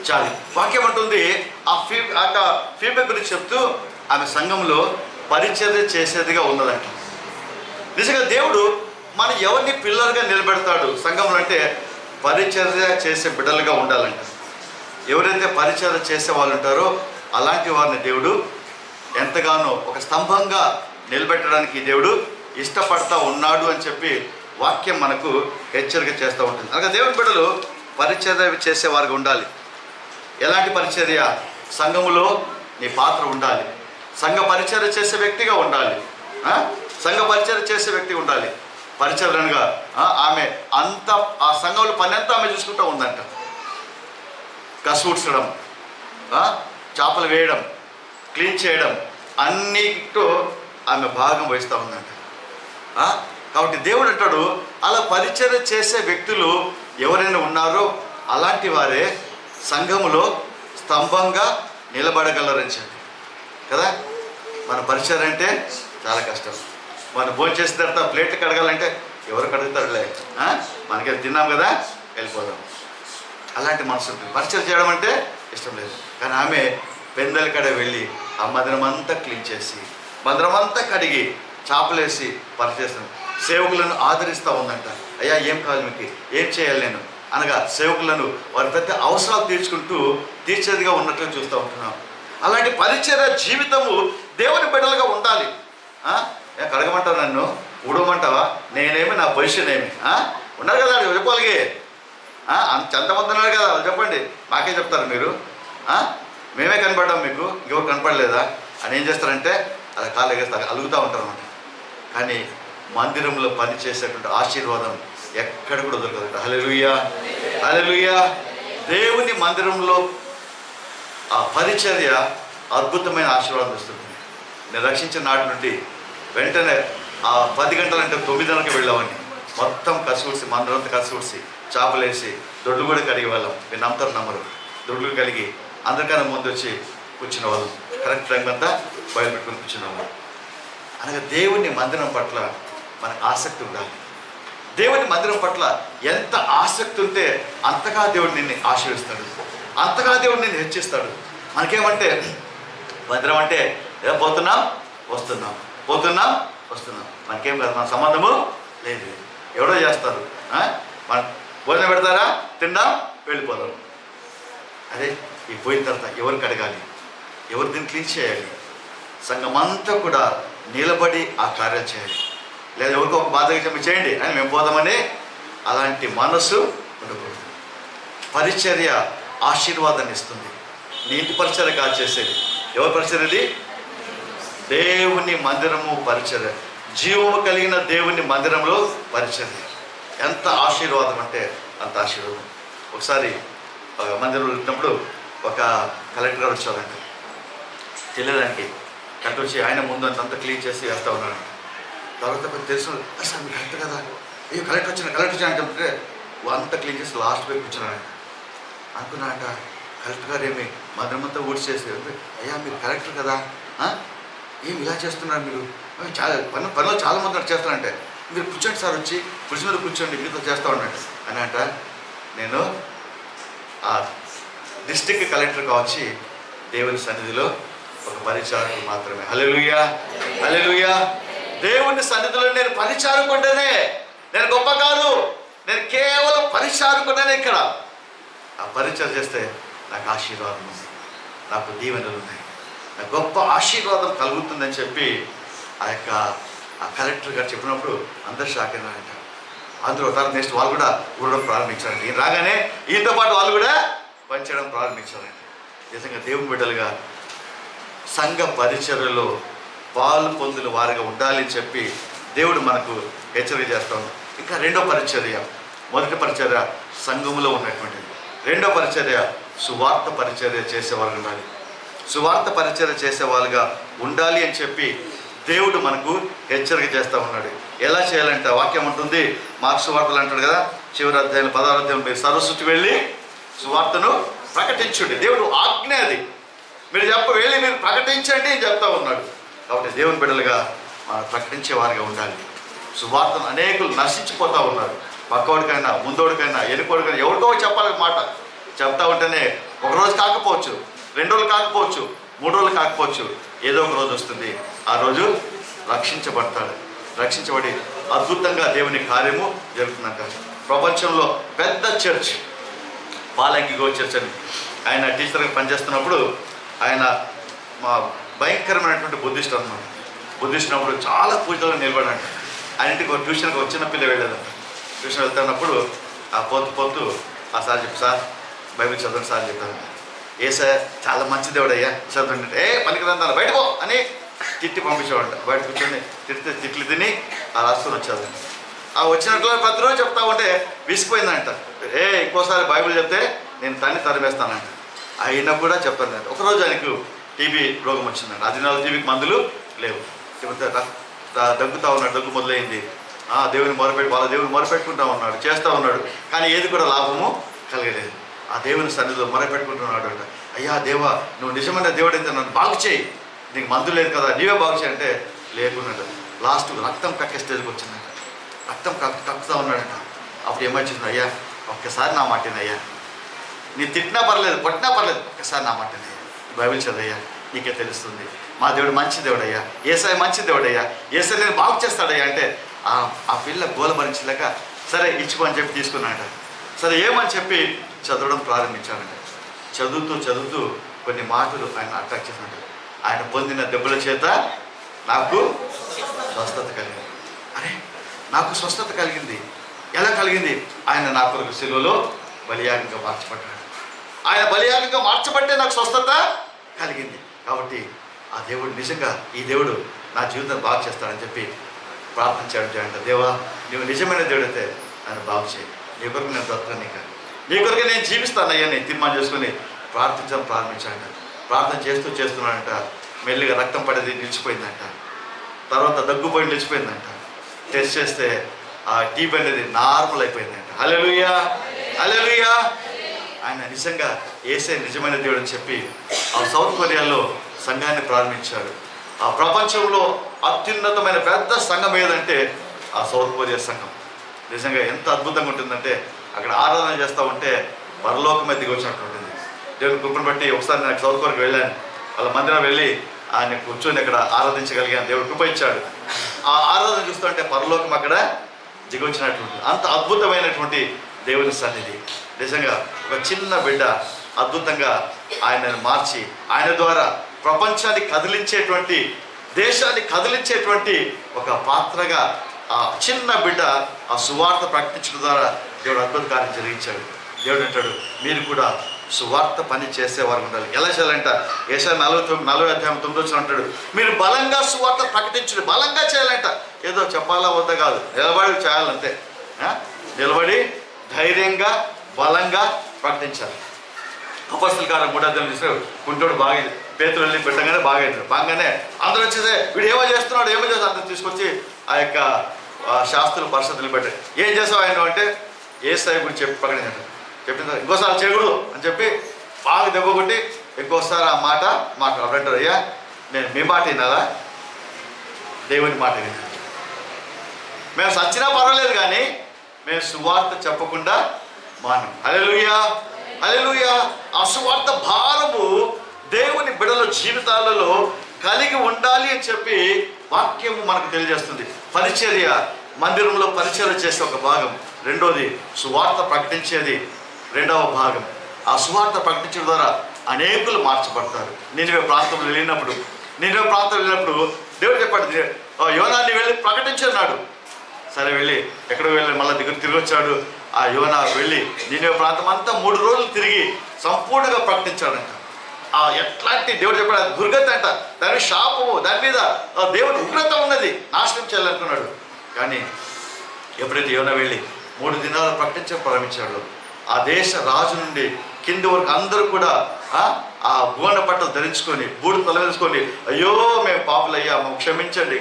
చాలు. వాక్యం అంటుంది ఆ ఫీబే గురించి చెప్తూ, ఆమె సంఘంలో పరిచర్య చేసేదిగా ఉన్నదంట. నిజంగా దేవుడు మన ఎవరిని పిల్లలుగా నిలబెడతాడు సంఘంలో అంటే పరిచర్య చేసే బిడ్డలుగా ఉండాలంట. ఎవరైతే పరిచర్య చేసే వాళ్ళు ఉంటారో అలాంటి వారిని దేవుడు ఎంతగానో ఒక స్తంభంగా నిలబెట్టడానికి దేవుడు ఇష్టపడతా ఉన్నాడు అని చెప్పి వాక్యం మనకు హెచ్చరిక చేస్తూ ఉంటుంది. అలాగే దేవుని బిడ్డలు పరిచర్య చేసేవారుగా ఉండాలి. ఎలాంటి పరిచర్య? సంఘములో నీ పాత్ర ఉండాలి, సంఘ పరిచర్య చేసే వ్యక్తిగా ఉండాలి, సంఘ పరిచర్య చేసే వ్యక్తి ఉండాలి. పరిచర్యగా ఆమె అంత ఆ సంఘంలో పని అంతా ఆమె చూసుకుంటూ ఉందంట. కసూడ్చడం, చేపలు వేయడం, క్లీన్ చేయడం, అన్నిటితో ఆమె భాగం వహిస్తూ ఉందంట. కాబట్టి దేవుడు అంటాడు, అలా పరిచర్య చేసే వ్యక్తులు ఎవరైనా ఉన్నారో అలాంటి వారే సంఘములో స్తంభంగా నిలబడగలరని చెప్పి కదా. మన పరిచర్య అంటే చాలా కష్టం. మనం భోజనం చేసిన తర్వాత ప్లేట్లు కడగాలంటే ఎవరు కడుగుతారులే, మనకి తిన్నాం కదా వెళ్ళిపోదాం, అలాంటి మనసు ఉంటుంది. పరిచర్య చేయడం అంటే ఇష్టం లేదు. కానీ ఆమె పెందల కడ వెళ్ళి ఆ మందిరం అంతా క్లీన్ చేసి, మందిరం అంతా కడిగి, చాపలేసి పరిచేస్తాను. సేవకులను ఆదరిస్తూ ఉందంట. అయ్యా ఏం కావాలి మీకు, ఏం చేయాలి నేను అనగా సేవకులను వారి ప్రతి అవసరాలు తీర్చేదిగా ఉన్నట్లు చూస్తూ ఉంటున్నాం. అలాంటి పరిచర్య జీవితము దేవుని బిడ్డలుగా ఉండాలి. కడగమంటావు, నన్ను ఊడమంటావా, నేనేమి, నా పొజిషన్ ఏమి? ఉన్నారు కదా చెప్పాలిగే, ఎంతమంది ఉన్నారు కదా చెప్పండి, మాకే చెప్తారు మీరు. మేమే కనపడ్డాం, మీకు ఇంకెవరు కనపడలేదా అని ఏం చేస్తారంటే అలా కాళ్ళు ఎగేస్తారు, అలుగుతూ ఉంటారు అన్నమాట. కానీ మందిరంలో పని చేసేటువంటి ఆశీర్వాదం ఎక్కడ కూడా దొరకదు. హల్లెలూయా, హల్లెలూయా. దేవుని మందిరంలో ఆ పరిచర్య అద్భుతమైన ఆశీర్వాదం ఇస్తుంది. నేను రక్షించిన నాటి నుండి వెంటనే ఆ 10 గంటలంటే 9 గంటలకు వెళ్ళామని మొత్తం కసుగుడిసి, మందరంతా కసుగుడిసి, చేపలేసి, దొడ్లు కూడా కడిగి వాళ్ళం. మీరు నమ్ముతారు నమ్మరు, దొడ్లు కలిగి అందరికన్నా ముందు వచ్చి కూర్చున్న వాళ్ళం. కరెక్ట్ టైం అంతా బయలుపెట్టుకుని కూర్చున్న వాళ్ళం. అనగా దేవుని మందిరం పట్ల మనకు ఆసక్తి ఉండాలి. దేవుని మందిరం పట్ల ఎంత ఆసక్తి ఉంటే అంతగా దేవుడు నిన్ను ఆశీర్వదిస్తాడు, అంతగా దేవుడు నిన్ను హెచ్చిస్తాడు. మనకేమంటే మందిరం అంటే పోతున్నాం వస్తున్నాం, పోతున్నాం వస్తున్నాం, మనకేం కాదు, మన సంబంధము లేదు. ఎవరో చేస్తారు, మన భోజనం పెడతారా, తిందాం, వెళ్ళిపోదాం. అదే ఈ పోయిన తర్వాత ఎవరికి అడగాలి, ఎవరు దీన్ని క్లీన్ చేయాలి, సంఘమంతా కూడా నిలబడి ఆ కార్యాలు చేయాలి. లేదా ఎవరికో ఒక బాధగా చెప్పి చేయండి అని మేము పోదామని అలాంటి మనసు ఉండకూడదు. పరిచర్య ఆశీర్వాదాన్ని ఇస్తుంది. నీ ఇంటి పరిచర్య కాదు చేసేది. ఎవరి పరిచర్యది? దేవుని మందిరము పరిచర్య, జీవము కలిగిన దేవుని మందిరంలో పరిచర్య. ఎంత ఆశీర్వాదం అంటే అంత ఆశీర్వాదం. ఒకసారి మందిరంలో వచ్చినప్పుడు ఒక కలెక్టర్ గారు వచ్చారంట తెలియడానికి. కరెక్ట్ వచ్చి ఆయన ముందు అంతా క్లీన్ చేసి వేస్తూ ఉన్నాడు. తర్వాత తెలుసు, సార్ మీరు కరెక్ట్ కదా, ఏ కలెక్టర్ వచ్చిన అని చెప్తే అంతా క్లీన్ చేసి లాస్ట్ పోయి కూర్చున్నాడు. అనుకున్నాక కలెక్టర్ గారు ఏమి మందిరమంతా ఊడ్చేసి, అయ్యా మీరు కలెక్టర్ కదా, ఏమి ఇలా చేస్తున్నారు మీరు, చాలా పనిలో చాలా మంది చేస్తారంటే, మీరు కూర్చోండి సార్, వచ్చి కుర్చీ మీద కూర్చోండి, మీతో చేస్తూ ఉన్నాడు అని అంట. నేను ఆ డిస్ట్రిక్ట్ కలెక్టర్గా వచ్చి దేవుని సన్నిధిలో ఒక పరిచారకుడు మాత్రమే. హల్లెలూయా, హల్లెలూయా. దేవుని సన్నిధిలో నేను పరిచారకుండానే, నేను గొప్ప కాదు, నేను కేవలం పరిచారకుండానే ఇక్కడ. ఆ పరిచయం చేస్తే నాకు ఆశీర్వాదం ఉంది, నాకు దీవెనలు ఉన్నాయి, నాకు గొప్ప ఆశీర్వాదం కలుగుతుందని చెప్పి ఆ కలెక్టర్ గారు చెప్పినప్పుడు అందరు షాక్ అయినారంట. అందులో తర్వాత నెక్స్ట్ వాళ్ళు కూడా ఊడడం ప్రారంభించారంట. ఈయన రాగానే ఈయనతో పాటు వాళ్ళు కూడా పనిచేయడం ప్రారంభించారంట. నిజంగా దేవుని బిడ్డలుగా సంఘ పరిచర్యలో పాలు పొందులు వారిగా ఉండాలి అని చెప్పి దేవుడు మనకు హెచ్చరిక చేస్తాం. ఇంకా రెండో పరిచర్య, మొదటి పరిచర్య సంఘములో ఉన్నటువంటిది. రెండో పరిచర్య సువార్త పరిచర్య చేసేవాళ్ళు ఉండాలి. సువార్త పరిచర్య చేసేవాళ్ళుగా ఉండాలి అని చెప్పి దేవుడు మనకు హెచ్చరిక చేస్తూ ఉన్నాడు. ఎలా చేయాలంటే వాక్యం ఉంటుంది, మార్క్స్ వార్తలు అంటాడు కదా, చివరి అధ్యాయం 16వ అధ్యాయం, మీరు సర్వసృష్టి వెళ్ళి సువార్తను ప్రకటించండి. దేవుడు ఆజ్ఞ అది, మీరు వెళ్ళి మీరు ప్రకటించండి అని చెప్తా ఉన్నాడు. కాబట్టి దేవుని బిడ్డలుగా మనం ప్రకటించేవారిగా ఉండాలి. సువార్తను అనేకులు నశించిపోతూ ఉన్నారు. పక్కవాడికైనా, ముందోడికైనా, ఎనుకోడికైనా ఎవరికో చెప్పాలి మాట చెప్తా ఉంటేనే ఒకరోజు కాకపోవచ్చు, 2 రోజులు కాకపోవచ్చు, 3 రోజులు కాకపోవచ్చు, ఏదో ఒక రోజు వస్తుంది. ఆ రోజు రక్షించబడతాడు. రక్షించబడి అద్భుతంగా దేవుని కార్యము జరుగుతుందంట. ప్రపంచంలో పెద్ద చర్చ్ పాలంకి గో చర్చ్ అని, ఆయన టీచర్గా పనిచేస్తున్నప్పుడు ఆయన మా భయంకరమైనటువంటి బుద్ధిస్ట్ అన్నమాట. బుద్ధిస్ట్ అన్నప్పుడు చాలా పూజలో నిలబడంట. ఆయన ఇంటికి ఒక ట్యూషన్కి ఒక చిన్న పిల్ల వెళ్ళేదంట. ట్యూషన్ వెళ్తున్నప్పుడు ఆ పొత్తు ఆ సార్ చెప్పి, సార్ బైబిల్ చదవండి సార్ చెప్పారంట. ఏ సార్ చాలా మంచి దేవుడయ్యా చదవండి, పనికిరంతా బయటపో అని తిట్టి పంపించేవాడంట. బయట కూర్చొని తిట్లు తిని ఆ రాసుకొని వచ్చేదంట. ఆ వచ్చినట్లు ప్రతిరోజు చెప్తా ఉంటే విసిపోయిందంట. ఇంకోసారి బైబిల్ చెప్తే నేను తరిమేస్తానంట. అయినా కూడా చెప్తానంట. ఒకరోజు ఆయనకు టీబీ రోగం వచ్చిందంట. 14 టీబీకి మందులు లేవు. దగ్గుతూ ఉన్నాడు, దగ్గు మొదలైంది. దేవుని వాళ్ళ దేవుని మొరపెట్టుకుంటా ఉన్నాడు, చేస్తూ ఉన్నాడు. కానీ ఏది కూడా లాభము కలగలేదు. ఆ దేవుని సన్నిధిలో మొరపెట్టుకుంటున్నాడు అంట. అయ్యా దేవా, నువ్వు నిజమైన దేవుడు అయితే నన్ను బాగు చేయి, నీకు మందు లేదు కదా, నీవే బాగు చేయి అంటే లేకున్నాడు. లాస్ట్ రక్తం కక్కే స్టేజ్కి వచ్చిందంట. రక్తం కక్కుతూ ఉన్నాడంట. అప్పుడు ఏమొచ్చింది, అయ్యా ఒక్కసారి నా మాటేనయ్యా, నీ తిట్టినా పర్లేదు, కొట్టినా పర్లేదు, ఒక్కసారి నా మాటేనయ్యా, బైబిల్ చదవయ్యా, నీకే తెలుస్తుంది. మా దేవుడు మంచి దేవుడయ్యా, యేసయ్య మంచి దేవుడయ్యా, యేసయ్య నేను బాగు చేస్తాడయ్యా అంటే ఆ పిల్ల గోల భరించలేక సరే ఇచ్చుకో అని చెప్పి తీసుకున్నాడట. సరే ఏమని చెప్పి చదవడం ప్రారంభించాడంట. చదువుతూ కొన్ని మాటలు ఆయన అట్రాక్ట్ చేసినట్టు. ఆయన పొందిన దెబ్బల చేత నాకు స్వస్థత కలిగింది. అరే, నాకు స్వస్థత కలిగింది. ఎలా కలిగింది? ఆయన నా కొరకు సిలువలో బలియాగంగా మార్చబడ్డాడు. ఆయన బలియాగంగా మార్చబట్టే నాకు స్వస్థత కలిగింది. కాబట్టి ఆ దేవుడు నిజంగా, ఈ దేవుడు నా జీవితాన్ని బాగు చేస్తాడని చెప్పి ప్రార్థించాడు. అంటే దేవా, నువ్వు నిజమైన దేవుడైతే నన్ను బాగు చేయి. నీ కొరకు నేను బ్రతకను, నీ కొరకు నేను జీవిస్తానయ్యా నేను తీర్మానం చేసుకుని ప్రార్థించడం ప్రారంభించాడంట. ప్రార్థన చేస్తున్నాడంట. మెల్లిగా రక్తం పడేది నిలిచిపోయిందంట. తర్వాత దగ్గుపోయి నిలిచిపోయిందంట. టెస్ట్ చేస్తే ఆ టీబీ అనేది నార్మల్ అయిపోయిందంట. హల్లెలూయా, హల్లెలూయా. ఆయన నిజంగా యేసే నిజమైన దేవుడు అని చెప్పి ఆ సౌత్ కొరియాలో సంఘాన్ని ప్రారంభించాడు. ఆ ప్రపంచంలో అత్యున్నతమైన పెద్ద సంఘం ఏదంటే ఆ సౌత్ కొరియా సంఘం. నిజంగా ఎంత అద్భుతంగా ఉంటుందంటే అక్కడ ఆరాధన చేస్తూ ఉంటే పరలోకమే దిగి వచ్చినట్టు ఉంటుంది. దేవుని కృపను బట్టి ఒకసారి నేను సౌత్ కొరియాకి వెళ్ళాను. వాళ్ళ మందిరం వెళ్ళి ఆయన కూర్చొని అక్కడ ఆరాధించగలిగాను. దేవుడు కృప ఇచ్చాడు. ఆ ఆరాధన చూస్తుంటే పరలోకం అక్కడ దిగి వచ్చినట్టు ఉంటుంది. అంత అద్భుతమైనటువంటి దేవుని సన్నిధి. నిజంగా ఒక చిన్న బిడ్డ అద్భుతంగా ఆయనను మార్చి ఆయన ద్వారా ప్రపంచాన్ని కదిలించేటువంటి, దేశాన్ని కదిలించేటువంటి ఒక పాత్రగా ఆ చిన్న బిడ్డ ఆ సువార్త ప్రకటించడం ద్వారా దేవుడు అద్భుత కార్యం జరిగించాడు. దేవుడు అంటాడు, మీరు కూడా సువార్త పని చేసేవారు ఉండాలి. ఎలా చేయాలంట? యెషయా 40:9 అంటాడు, మీరు బలంగా సువార్త ప్రకటించండి. బలంగా చేయాలంట. ఏదో చెప్పాలా వద్దా కాదు, నిలబడి చేయాలంతే. నిలబడి ధైర్యంగా బలంగా ప్రకటించాలి. అపొస్తలుల కార్యం 3 చూసారు. కుంటోడు బాగా పేతురు వెళ్ళి పెట్టగానే బాగానే అందరూ వచ్చేసే వీడు ఏమో చేస్తున్నాడు అందరూ తీసుకొచ్చి ఆ యొక్క శాస్త్రులు పరిషత్తులు పెట్టారు. ఏం చేసావు ఆయన అంటే యేసయ్య గురించి చెప్పి ప్రకటించాడు. చెప్పిన ఇంకోసారి చేయకూడదు అని చెప్పి బాగా దెబ్బ కొట్టి ఇంకోసారి ఆ మాట మాట్లాడారు. అయ్యా, నేను మీ మాట వినాలా, దేవుని మాట వినాలి. మేము సచ్చినా పర్వాలేదు కానీ మేము సువార్త చెప్పకుండా మానం. హల్లెలూయా, హల్లెలూయా. ఆ సువార్త భారము దేవుని బిడ్డల జీవితాలలో కలిగి ఉండాలి అని చెప్పి వాక్యము మనకు తెలియజేస్తుంది. పరిచర్య, మందిరంలో పరిచర్య చేసే ఒక భాగం. రెండోది సువార్త ప్రకటించేది రెండవ భాగం. ఆ సువార్త ప్రకటించడం ద్వారా అనేకులు మార్చబడతారు. నినివే ప్రాంతంలో వెళ్ళినప్పుడు దేవుడు చెప్పాడు, యోనాన్ని వెళ్ళి ప్రకటించన్నాడు. సరే వెళ్ళి ఎక్కడికి వెళ్ళి మళ్ళీ తిరిగి వచ్చాడు. ఆ యోనా వెళ్ళి నినివే ప్రాంతం అంతా 3 రోజులు తిరిగి సంపూర్ణంగా ప్రకటించాడంట. ఎట్లాంటి దేవుడు చెప్పాడు, అది దుర్గతి అంట, దాని శాపము, దాని మీద దేవుని ఉగ్రత ఉన్నది, నాశనం చేయాలనుకున్నాడు. కానీ ఎప్పుడైతే యోనా వెళ్ళి 3 దినాలు ప్రకటించడం ప్రారంభించాడు, ఆ దేశ రాజు నుండి కింది వరకు అందరూ కూడా ఆ గోనె బట్టలు ధరించుకొని బూడు తల వేసుకొని, అయ్యో మేము పాపులయ్యాము, క్షమించండి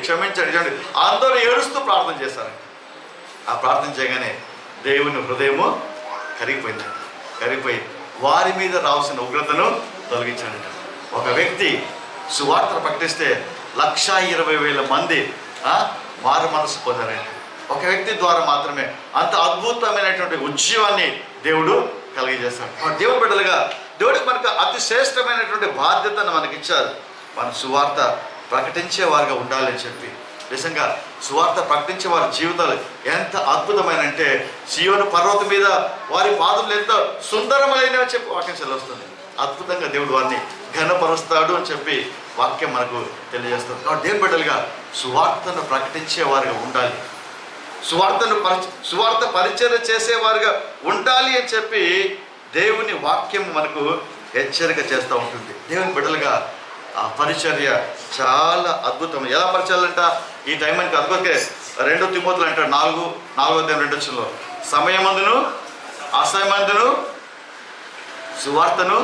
అందరూ ఏడుస్తూ ప్రార్థన చేశారంట. ఆ ప్రార్థన చేయగానే దేవుని హృదయము కరిగిపోయి వారి మీద రావాల్సిన ఉగ్రతను తొలగించాడంట. ఒక వ్యక్తి సువార్త ప్రకటిస్తే 1,20,000 మంది మారు మనసు పొందారంట. ఒక వ్యక్తి ద్వారా మాత్రమే అంత అద్భుతమైనటువంటి ఉద్యమాన్ని దేవుడు కలిగజేస్తాడు. దేవుని బిడ్డలుగా దేవుడికి మనకు అతి శ్రేష్టమైనటువంటి బాధ్యతను మనకిచ్చారు. మన సువార్త ప్రకటించే వారిగా ఉండాలని చెప్పి. నిజంగా సువార్త ప్రకటించే వారి జీవితాలు ఎంత అద్భుతమైనంటే సీయోను పర్వతం మీద వారి పాదములు ఎంత సుందరమైనవి చెప్పి వాక్యం సెలవుస్తుంది. అద్భుతంగా దేవుడు వారిని ఘనపరుస్తాడు అని చెప్పి వాక్యం మనకు తెలియజేస్తుంది. కాబట్టి దేవుని బిడ్డలుగా సువార్తను ప్రకటించే వారిగా ఉండాలి, సువార్త పరిచర్య చేసేవారుగా ఉండాలి అని చెప్పి దేవుని వాక్యం మనకు హెచ్చరిక చేస్తూ ఉంటుంది. దేవుని బిడ్డలుగా ఆ పరిచర్య చాలా అద్భుతం. ఎలా పరిచయాలంట ఈ టైం మనకి అద్భుతకే 2 తిమోతులు అంటాడు 4:2 సమయమందును అసమయందును సువార్తను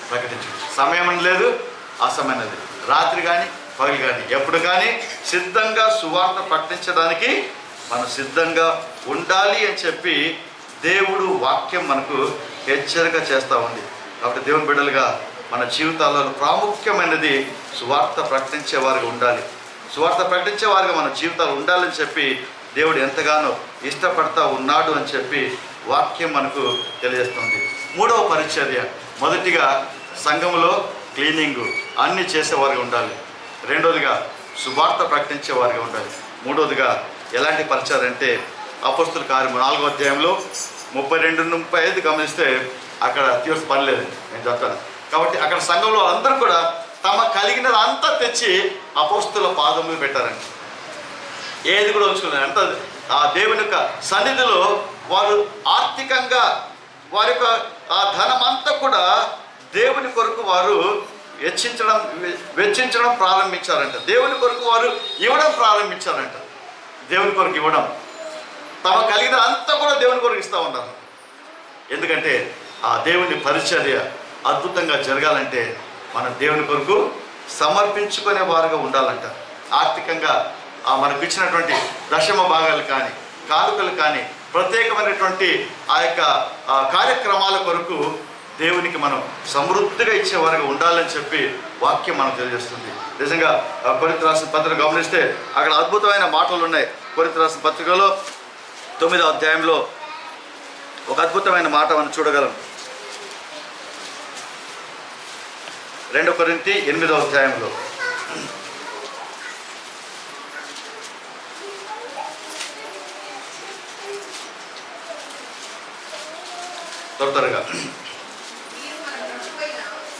ప్రకటించు. సమయం లేదు, అసమయం లేదు, రాత్రి కానీ పగలు కానీ ఎప్పుడు కానీ సిద్ధంగా సువార్త ప్రకటించడానికి మనం సిద్ధంగా ఉండాలి అని చెప్పి దేవుడు వాక్యం మనకు హెచ్చరిక చేస్తూ ఉంది. కాబట్టి దేవుని బిడ్డలుగా మన జీవితాలలో ప్రాముఖ్యమైనది సువార్త ప్రకటించే వారిగా ఉండాలి. సువార్త ప్రకటించే వారిగా మన జీవితాలు ఉండాలని చెప్పి దేవుడు ఎంతగానో ఇష్టపడతా ఉన్నాడు అని చెప్పి వాక్యం మనకు తెలియజేస్తుంది. 3వ పరిచర్య, మొదటిగా సంఘములో క్లీనింగ్ అన్నీ చేసేవారిగా ఉండాలి. రెండోదిగా సువార్త ప్రకటించే వారిగా ఉండాలి. మూడోదిగా ఎలాంటి పరిచర్య అంటే అపొస్తలుల కార్యము 4వ అధ్యాయంలో 32-35 గమనిస్తే అక్కడ తీర్చు పని లేదు, నేను చెప్తాను. కాబట్టి అక్కడ సంఘంలో అందరూ కూడా తమ కలిగినది అంతా తెచ్చి అపోస్తుల పాదములు పెట్టారంట. ఏది కూడా ఉంచుకున్నారు అంత. ఆ దేవుని యొక్క సన్నిధిలో వారు ఆర్థికంగా వారి యొక్క ఆ ధనం అంతా కూడా దేవుని కొరకు వారు వెచ్చించడం ప్రారంభించారంట. దేవుని కొరకు వారు ఇవ్వడం ప్రారంభించారంట. దేవుని కొరకు ఇవ్వడం, తమ కలిగిన అంతా కూడా దేవుని కొరకు ఇస్తూ ఉన్నారు. ఎందుకంటే ఆ దేవుని పరిచర్య అద్భుతంగా జరగాలంటే మనం దేవుని కొరకు సమర్పించుకునే వారుగా ఉండాలంట. ఆర్థికంగా మనకు ఇచ్చినటువంటి దశమ భాగాలు కానీ కానుకలు కానీ ప్రత్యేకమైనటువంటి ఆ యొక్క కార్యక్రమాల కొరకు దేవునికి మనం సమృద్ధిగా ఇచ్చేవారుగా ఉండాలని చెప్పి వాక్యం మనకు తెలియజేస్తుంది. నిజంగా కొరింథీ రాసిన పత్రిక గమనిస్తే అక్కడ అద్భుతమైన మాటలు ఉన్నాయి. కొరింథీ రాసిన పత్రికలో 9వ అధ్యాయంలో ఒక అద్భుతమైన మాట మనం చూడగలం. 2 కొరింథీ 8వ అధ్యాయంలో త్వరగా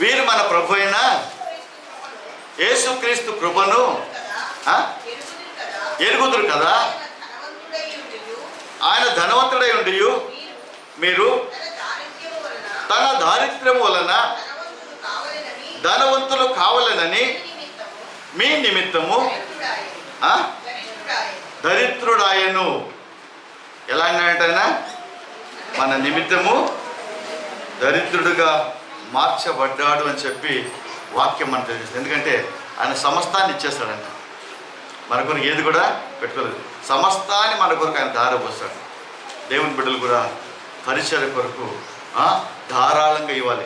వీరు మన ప్రభు అయిన యేసుక్రీస్తు కృపను ఎరుగుదురు కదా. ఆయన ధనవంతుడై ఉండి మీరు తన దారిద్ర్యం వలన ధనవంతులు కావాలనని మీ నిమిత్తము దరిద్రుడాయను. ఎలా అన్నాడంటైనా మన నిమిత్తము దరిద్రుడుగా మార్చబడ్డాడు అని చెప్పి వాక్యం మనకు తెలుస్తుంది. ఎందుకంటే ఆయన సమస్తాన్ని ఇచ్చేస్తాడంట. మన కొరకు ఏది కూడా పెట్టుకోలేదు. సమస్తాన్ని మన కొరకు ఆయన ధారపోస్తాడు. దేవుని బిడ్డలు కూడా పరిచర్య కొరకు ధారాళంగా ఇవ్వాలి.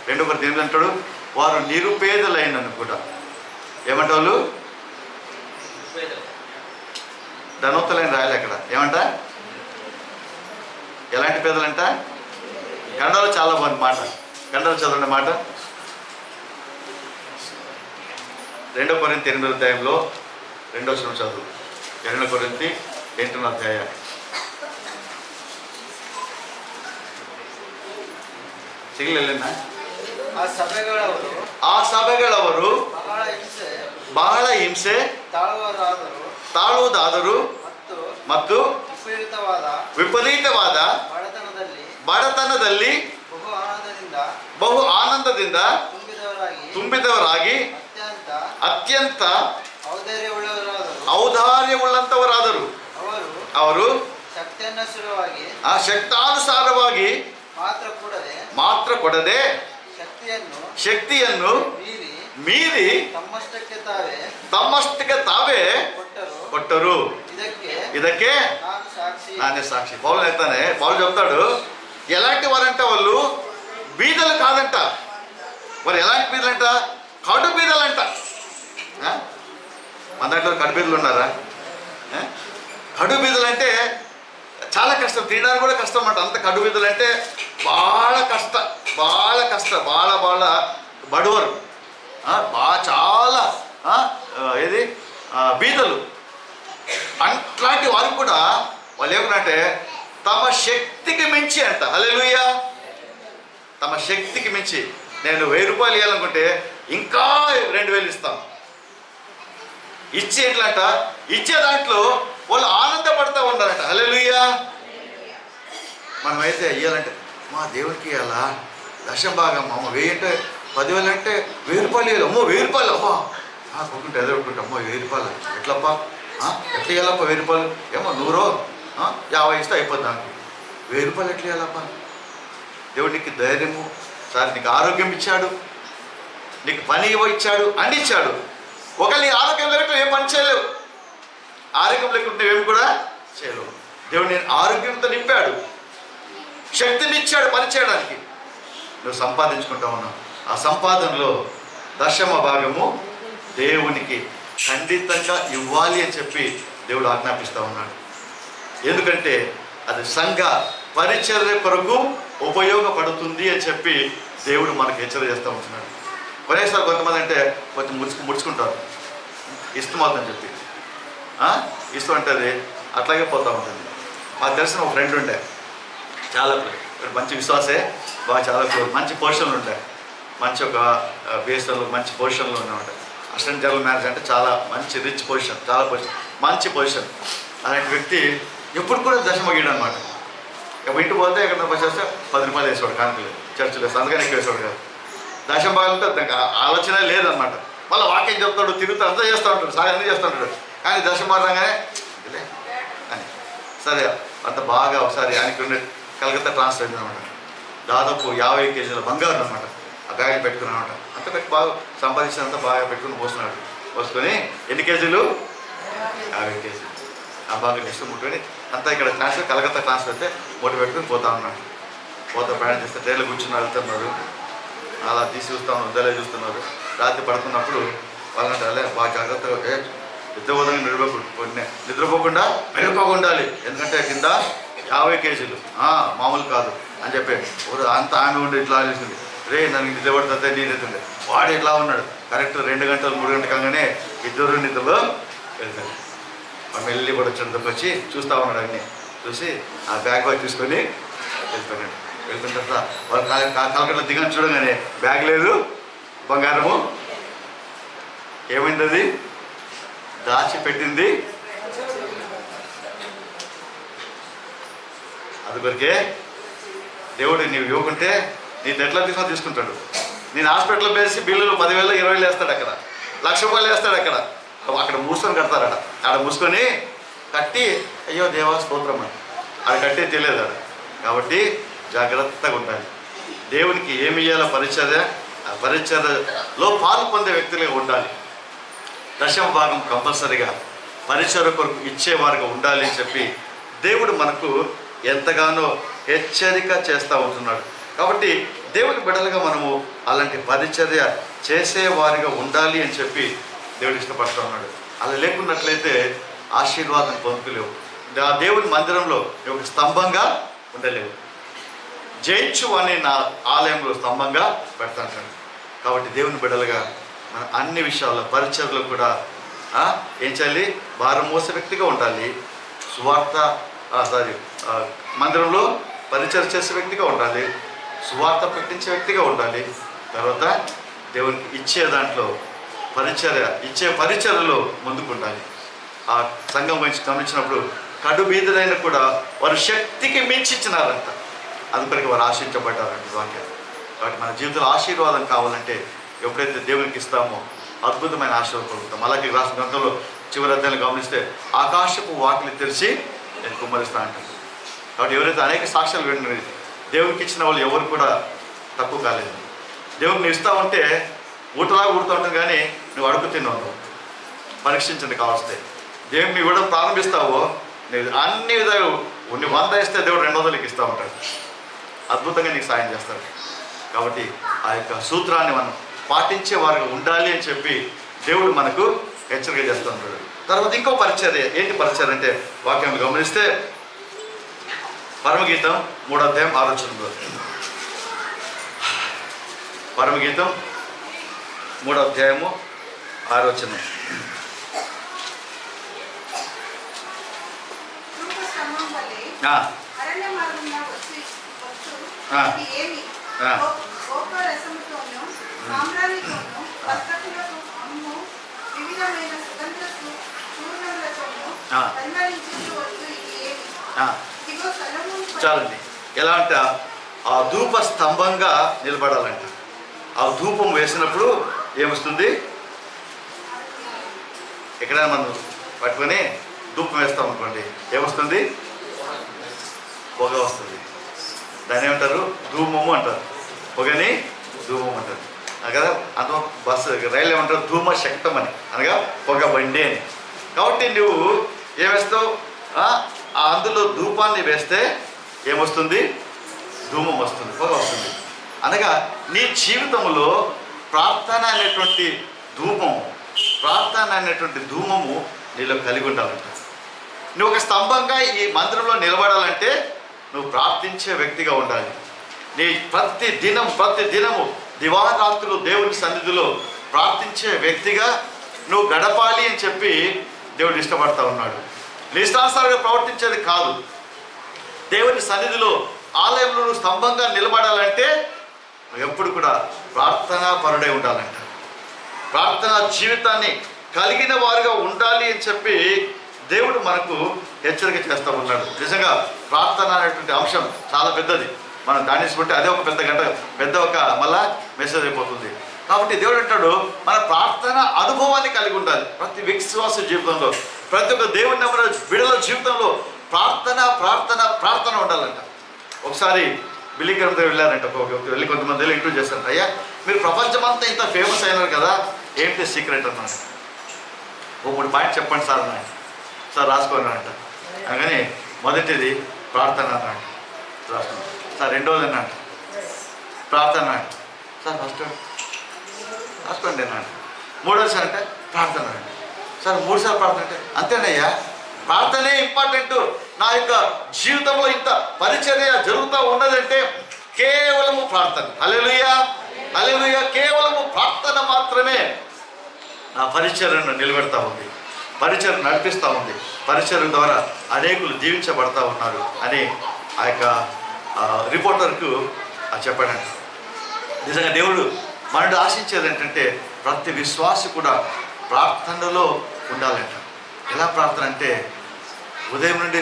2 కొరింథీ ఏమంటాడు? వారు నిరుపేదలైనను కూడా ఏమంటారు? ధనవంతులైన రాయాలి అక్కడ. ఏమంట? ఎలాంటి పేదలంట? కన్నడలో చాలా బాగుంది మాట. కన్నడలో చదవండి మాట. 2 కొరింథీ 8వ అధ్యాయంలో 2వ వచనం చదువు. 2 కొరింథీ 8వ అధ్యాయం. ಸಿಗಲಿಲ್ಲ. ಆ ಸಭೆಗಳವರು ಬಹಳ ಹಿಂಸೆ ತಾಳುವುದಾದರೂ ಮತ್ತು ವಿಪರೀತವಾದ ಬಡತನದಲ್ಲಿ ಬಹು ಆನಂದದಿಂದ ತುಂಬಿದವರಾಗಿ ಅತ್ಯಂತ ಔದಾರ್ಯವುಳ್ಳಂತವರಾದರು. ಅವರು ಶಕ್ತಾನುಸಾರವಾಗಿ ಮಾತ್ರ ಕೊಡದೆ ಶಕ್ತಿಯನ್ನು ಮೀರಿ ತಮ್ಮಷ್ಟಕ್ಕೆ ತಾವೇ కొట్టరు. ఇదకే నానే సాక్షి. పౌలు చెప్తానే, పౌలు చెప్తాడు ఎలాంటి వారంట వాళ్ళు బీదలు కాదంట. మరి ఎలాంటి బీదలంట? కడు బీదలంట. మన దాంట్లో కడు బీదలు ఉన్నారా? కడు బీదలు అంటే చాలా కష్టం, తినడానికి కూడా కష్టం అంట. అంత కడు బీదలు అంటే బాగా కష్ట బాగా బడువరు, బాగా చాలా ఏది బీదలు. అట్లాంటి వారు కూడా వాళ్ళు ఏమన్నంటే తమ శక్తికి మించి అంట. హల్లెలూయా. తమ శక్తికి మించి నేను 1000 రూపాయలు ఇవ్వాలనుకుంటే ఇంకా 2000 ఇస్తాను. ఇచ్చి ఎట్లంట, ఇచ్చే దాంట్లో వాళ్ళు ఆనందపడతా ఉన్నారంట. హల్లెలూయా. మనమైతే ఇవ్వాలంటే మా దేవునికి ఇవ్వాలా, దశం భాగం అమ్మ 1000 అంటే 10,000 అంటే 1000 రూపాయలు ఇవ్వాలి. అమ్మో 1000 రూపాయలు అమ్మా కొనుక్కుంటే ఎదురుకుంటే అమ్మో 1000 రూపాయలు ఎట్లప్పా, ఎట్లా ఇవ్వాలప్ప 1000 రూపాయలు? ఏమో 100 50 ఇస్తే అయిపోద్ది. నాకు 1000 రూపాయలు ఎట్లా ఇవ్వాలప్ప? దేవుడు నీకు ధైర్యము సార్, నీకు ఆరోగ్యం ఇచ్చాడు, నీకు పని ఇచ్చాడు, అన్ని ఇచ్చాడు. ఒకవేళ నీ ఆరోగ్యం లేకుంటే ఏం పని చేయలేవు. ఆరోగ్యం లేకుంటే ఏమి కూడా చేయలేవు. దేవుడు నేను ఆరోగ్యంతో నింపాడు, శక్తిని ఇచ్చాడు పని చేయడానికి. నువ్వు సంపాదించుకుంటా ఉన్నావు. ఆ సంపాదనలో దశమ భాగము దేవునికి ఖండితంగా ఇవ్వాలి అని చెప్పి దేవుడు ఆజ్ఞాపిస్తూ ఉన్నాడు. ఎందుకంటే అది సంఘ పరిచర్య కొరకు ఉపయోగపడుతుంది అని చెప్పి దేవుడు మనకు హెచ్చరిక చేస్తూ ఉంటున్నాడు. కొనేసారి కొంతమంది అంటే కొంచెం ముడుచుకుంటారు ఇష్టమవుతుందని చెప్పి. ఇష్టం అంటే అది అట్లాగే పోతూ ఉంటుంది. మాకు తెలిసిన ఒక ఫ్రెండ్ ఉండే, చాలా మంచి విశ్వాసే, బాగా చాలా మంచి పోషణలు ఉంటాయి. మంచి ఒక బేస్లో మంచి పొజిషన్లో ఉన్నమాట. అసిస్టెంట్ జనరల్ మేనేజర్ అంటే చాలా మంచి రిచ్ పొజిషన్, చాలా పొజిషన్, మంచి పొజిషన్. అలాంటి వ్యక్తి ఎప్పుడు కూడా దశమ గీయడం అనమాట. ఇంటికి పోతే ఎక్కడ వచ్చేస్తే 10 రూపాయలు వేసేవాడు, కానుకలు చర్చిలో వేస్తాడు, అందుకని ఎక్కువ వేసేవాడు కాదు. దశమ భాగంతో ఆలోచన లేదనమాట. మళ్ళీ వాక్యం చెప్తాడు, తిరుగుతూ అంతా చేస్తూ ఉంటాడు, అన్నీ చేస్తూ ఉంటాడు. కానీ దశమ రాగానే అని సరే అంత బాగా ఒకసారి ఆయనకి కలకత్తా ట్రాన్స్ఫర్ అయింది అనమాట. దాదాపు 50 కేజీల బంగారం అనమాట. ఆ బ్యాగ్ పెట్టుకున్నాను అనమాట. అంత పెట్టి బాగా సంపాదించినంత బాగా పెట్టుకుని పోస్తున్నాడు. పోసుకొని ఎన్ని కేజీలు? 50 కేజీలు. ఆ బాగా ఇష్టం ముట్టుకొని అంతా ఇక్కడ ట్రాన్స్ఫర్, కలకత్తా ట్రాన్స్ఫర్ అయితే మూట పెట్టుకుని పోతా ఉన్నాడు. పోతా ప్రయాణం చేస్తే ట్రైన్లో కూర్చుని వెళ్తున్నారు. అలా తీసి చూస్తా ఉన్నారు, ఉదయాలే చూస్తున్నారు. రాత్రి పడుతున్నప్పుడు వాళ్ళంటే అలా బాగా జాగ్రత్తగా నిద్రపోకుండా నిద్రపోకుండా మెలుకోకుండా ఉండాలి. ఎందుకంటే కింద 50 కేజీలు మామూలు కాదు అని చెప్పి అంత ఆమె ఉండి ఇట్లా ఆలోచించింది. రే నన్ను నిద్ర పడుతుంటే నేనెత్తుండే వాడు ఇట్లా ఉన్నాడు. కరెక్ట్ 2 గంటలు 3 గంటల కాగానే ఇద్దరు నిద్రలో వెళ్తారు. వాడు వెళ్ళి కూడా వచ్చి వచ్చి చూస్తూ ఉన్నాడు. అన్నీ చూసి ఆ బ్యాగ్ బాగా తీసుకొని వెళ్ళిపోయినాడు. వెళ్తున్న తర్వాత వాళ్ళు కలకట్లో దిగని చూడగానే బ్యాగ్ లేదు, బంగారము ఏమైంది? అది దాచిపెట్టింది అందుకొరికే దేవుడు నీవు ఇవ్వకుంటే నీ ఎట్లా తీసుకుంటాడు. నేను హాస్పిటల్లో వేసి బిల్లులు 10,000 20,000 వేస్తాడు. అక్కడ 1,00,000 రూపాయలు వేస్తాడు. అక్కడ మూసుకొని కడతారట. ఆడ మూసుకొని కట్టి అయ్యో దేవా స్తోత్రం అని ఆడ కట్టే తెలియదు ఆడ. కాబట్టి జాగ్రత్తగా ఉండాలి. దేవునికి ఏమి ఇయ్యాలో పరిచర్య, ఆ పరిచర్యలో పాలు పొందే వ్యక్తులుగా ఉండాలి. దశమ భాగం కంపల్సరీగా పరిచర్య కొరకు ఇచ్చేవారుగా ఉండాలి అని చెప్పి దేవుడు మనకు ఎంతగానో హెచ్చరిక చేస్తూ ఉంటున్నాడు. కాబట్టి దేవుడి బిడ్డలుగా మనము అలాంటి పరిచర్య చేసేవారిగా ఉండాలి అని చెప్పి దేవుడు ఇష్టపడుతూ ఉన్నాడు. అలా లేకున్నట్లయితే ఆశీర్వాదం పొందుకోలేవు. ఆ దేవుడి మందిరంలో ఒక స్తంభంగా ఉండలేవు. జయించు అని నా ఆలయంలో స్తంభంగా పెడతాంటాడు. కాబట్టి దేవుని బిడ్డలుగా మన అన్ని విషయాల్లో పరిచర్యలో కూడా ఏం చేయాలి? భారం మోసే వ్యక్తిగా ఉండాలి. సువార్త మందిరంలో పరిచర్య చేసే వ్యక్తిగా ఉండాలి. సువార్త పెట్టించే వ్యక్తిగా ఉండాలి. తర్వాత దేవునికి ఇచ్చే దాంట్లో ఇచ్చే పరిచర్యలో ముందుకు ఉండాలి. ఆ సంఘం గురించి గమనించినప్పుడు కడు బీదలైన కూడా వారు శక్తికి మించి ఇచ్చినారంట. అందుకని వారు ఆశించబడ్డారంట వాక్యం. కాబట్టి మన జీవితంలో ఆశీర్వాదం కావాలంటే ఎప్పుడైతే దేవునికి ఇస్తామో అద్భుతమైన ఆశీర్వాదం పొందుతాం. అలాగే రాసిన గ్రంథంలో చివరి అధ్యాయాలు గమనిస్తే ఆకాశపు వాకిలి తెరిచి నేను కుమ్మరిస్తా అంటాను. కాబట్టి ఎవరైతే అనేక సాక్ష్యాలు విన్నారు, దేవునికి ఇచ్చిన వాళ్ళు ఎవరు కూడా తక్కువ కాలేదు. దేవుడిని ఇస్తా ఉంటే ఊటలాగా ఊడుతూ ఉంటుంది, కానీ నువ్వు అడుగు తిన్నావు. పరీక్షించండి కావస్తే. దేవుడిని ఇవ్వడం ప్రారంభిస్తావో నువ్వు అన్ని విధాలు 100 ఇస్తే దేవుడు 200కి ఇస్తూ ఉంటాడు. అద్భుతంగా నీకు సాయం చేస్తాడు. కాబట్టి ఆ యొక్క సూత్రాన్ని మనం పాటించే వారికి ఉండాలి అని చెప్పి దేవుడు మనకు హెచ్చరిక చేస్తూ ఉంటాడు. తర్వాత ఇంకో పరిచర్య ఏంటి? పరిచర్య అంటే వాక్యం గమనిస్తే పరమగీతం 3వ అధ్యాయం 6వ వచనంలో, పరమగీతం 3వ అధ్యాయము 6వ వచనం. చాలండి. ఎలా అంటే ఆ ధూప స్తంభంగా నిలబడాలంట. ఆ ధూపం వేసినప్పుడు ఏమొస్తుంది? ఎక్కడైనా మనం పట్టుకొని ధూపం వేస్తాం అనుకోండి, ఏమొస్తుంది? పొగ వస్తుంది. దాన్ని ఏమంటారు? ధూమము అంటారు. పొగని ధూమం అంటారు కదా. అంత బస్సు రైలు ఏమంటారు? ధూమ శక్తం అని, అనగా పొగ బండి అని. కాబట్టి నువ్వు ఏమేస్తావు? అందులో ధూపాన్ని వేస్తే ఏమొస్తుంది? ధూమం వస్తుంది, పొగ వస్తుంది. అనగా నీ జీవితంలో ప్రార్థన అనేటువంటి ధూమము నీలో కలిగి ఉండాలంట. నువ్వు ఒక స్తంభంగా ఈ మందిరంలో నిలబడాలంటే నువ్వు ప్రార్థించే వ్యక్తిగా ఉండాలి. నీ ప్రతి దినము దివారాత్రులు దేవుని సన్నిధిలో ప్రార్థించే వ్యక్తిగా నువ్వు గడపాలి అని చెప్పి దేవుడు ఇష్టపడతా ఉన్నాడు. నీ ఇష్టానుసారంగా ప్రవర్తించేది కాదు. దేవుని సన్నిధిలో ఆలయంలో నువ్వు స్తంభంగా నిలబడాలంటే ఎప్పుడు కూడా ప్రార్థనా పరుడై ఉండాలంట. ప్రార్థనా జీవితాన్ని కలిగిన వారుగా ఉండాలి అని చెప్పి దేవుడు మనకు హెచ్చరిక చేస్తూ ఉన్నాడు. నిజంగా ప్రార్థన అనేటువంటి అంశం చాలా పెద్దది. మనం దాన్ని బట్టి అదే ఒక పెద్ద ఒక మళ్ళా మెసేజ్ అయిపోతుంది. కాబట్టి దేవుడు అంటాడు మన ప్రార్థన అనుభవాన్ని కలిగి ఉండాలి. ప్రతి విశ్వాస జీవితంలో, ప్రతి ఒక్క దేవుని నమ్మిన బిడ్డల జీవితంలో ప్రార్థన ప్రార్థన ప్రార్థన ఉండాలంట. ఒకసారి బిల్లికరంతో వెళ్ళారంట. వెళ్ళి కొంతమంది ఇంటర్వ్యూ చేశారంట. అయ్యా మీరు ప్రపంచమంతా ఇంత ఫేమస్ అయినారు కదా, ఏంటి సీక్రెట్ అన్నాడు. 3 పాయింట్ చెప్పండి సార్ అన్నాడు. సార్ రాసుకోనంట. కానీ మొదటిది ప్రార్థన అన్నాడు. రాసుకున్నాడు. సార్ రెండోది అన్నాడు ప్రార్థన అన్నాడు. సార్ ఫస్ట్ రాసుకోండి అన్నాడు. మూడోది అంటే ప్రార్థన అండి. సార్ 3 సార్లు ప్రార్థన అంటే అంతేనయ్యా, ప్రార్థనే ఇంపార్టెంట్. నా యొక్క జీవితంలో ఇంత పరిచర్య జరుగుతూ ఉన్నదంటే కేవలము ప్రార్థన. హల్లెలూయా హల్లెలూయా. కేవలము ప్రార్థన మాత్రమే నా పరిచర్యను నిలబెడతా ఉంది, పరిచర్య నడిపిస్తూ ఉంది, పరిచర్య ద్వారా అనేకులు దీవించబడతా ఉన్నారు అని ఆ యొక్క రిపోర్టర్కు చెప్పాడంట. నిజంగా దేవుడు మనడు ఆశించేది ఏంటంటే ప్రతి విశ్వాసి కూడా ప్రార్థనలో ఉండాలంట. ఎలా ప్రార్థన అంటే ఉదయం నుండి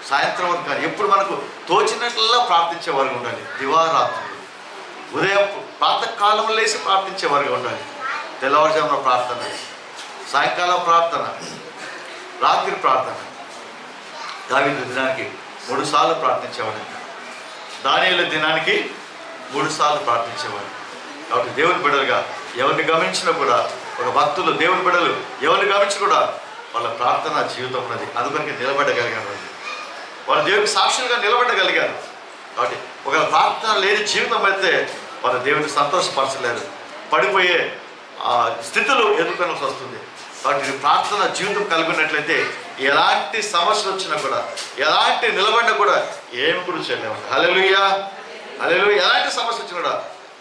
సాయంత్రం వరకు కానీ ఎప్పుడు మనకు తోచినట్లలా ప్రార్థించే వారుగా ఉండాలి. దివారాత్రులు ఉదయం ప్రాతకాలంలో లేసి ప్రార్థించే వారుగా ఉండాలి. తెల్లవారుజామున ప్రార్థన, సాయంకాలం ప్రార్థన, రాత్రి ప్రార్థన. దావీదు దినానికి 3 సార్లు ప్రార్థించేవాడంట. దానియేలు దినానికి 3 సార్లు ప్రార్థించేవాడు. కాబట్టి దేవుని బిడ్డలుగా ఎవరిని గమనించినా కూడా, ఒక భక్తులు దేవుని బిడ్డలు ఎవరిని గమనించి కూడా వాళ్ళ ప్రార్థన జీవితం ఉన్నది. అందుకని నిలబడగలిగారు. వాళ్ళు దేవునికి సాక్షులుగా నిలబడగలిగారు. కాబట్టి ఒక ప్రార్థన లేని జీవితం అయితే వాళ్ళు దేవుని సంతోషపరచలేరు, పడిపోయే స్థితులు ఎదుర్కొనాల్సి వస్తుంది. కాబట్టి ప్రార్థన జీవితం కలిగి ఉన్నట్లయితే ఎలాంటి సమస్యలు వచ్చినా కూడా, ఎలాంటి నిలబడినా కూడా ఏమి కూడా చేయలేమంట. హల్లెలూయా హల్లెలూయా. ఎలాంటి సమస్య వచ్చినా కూడా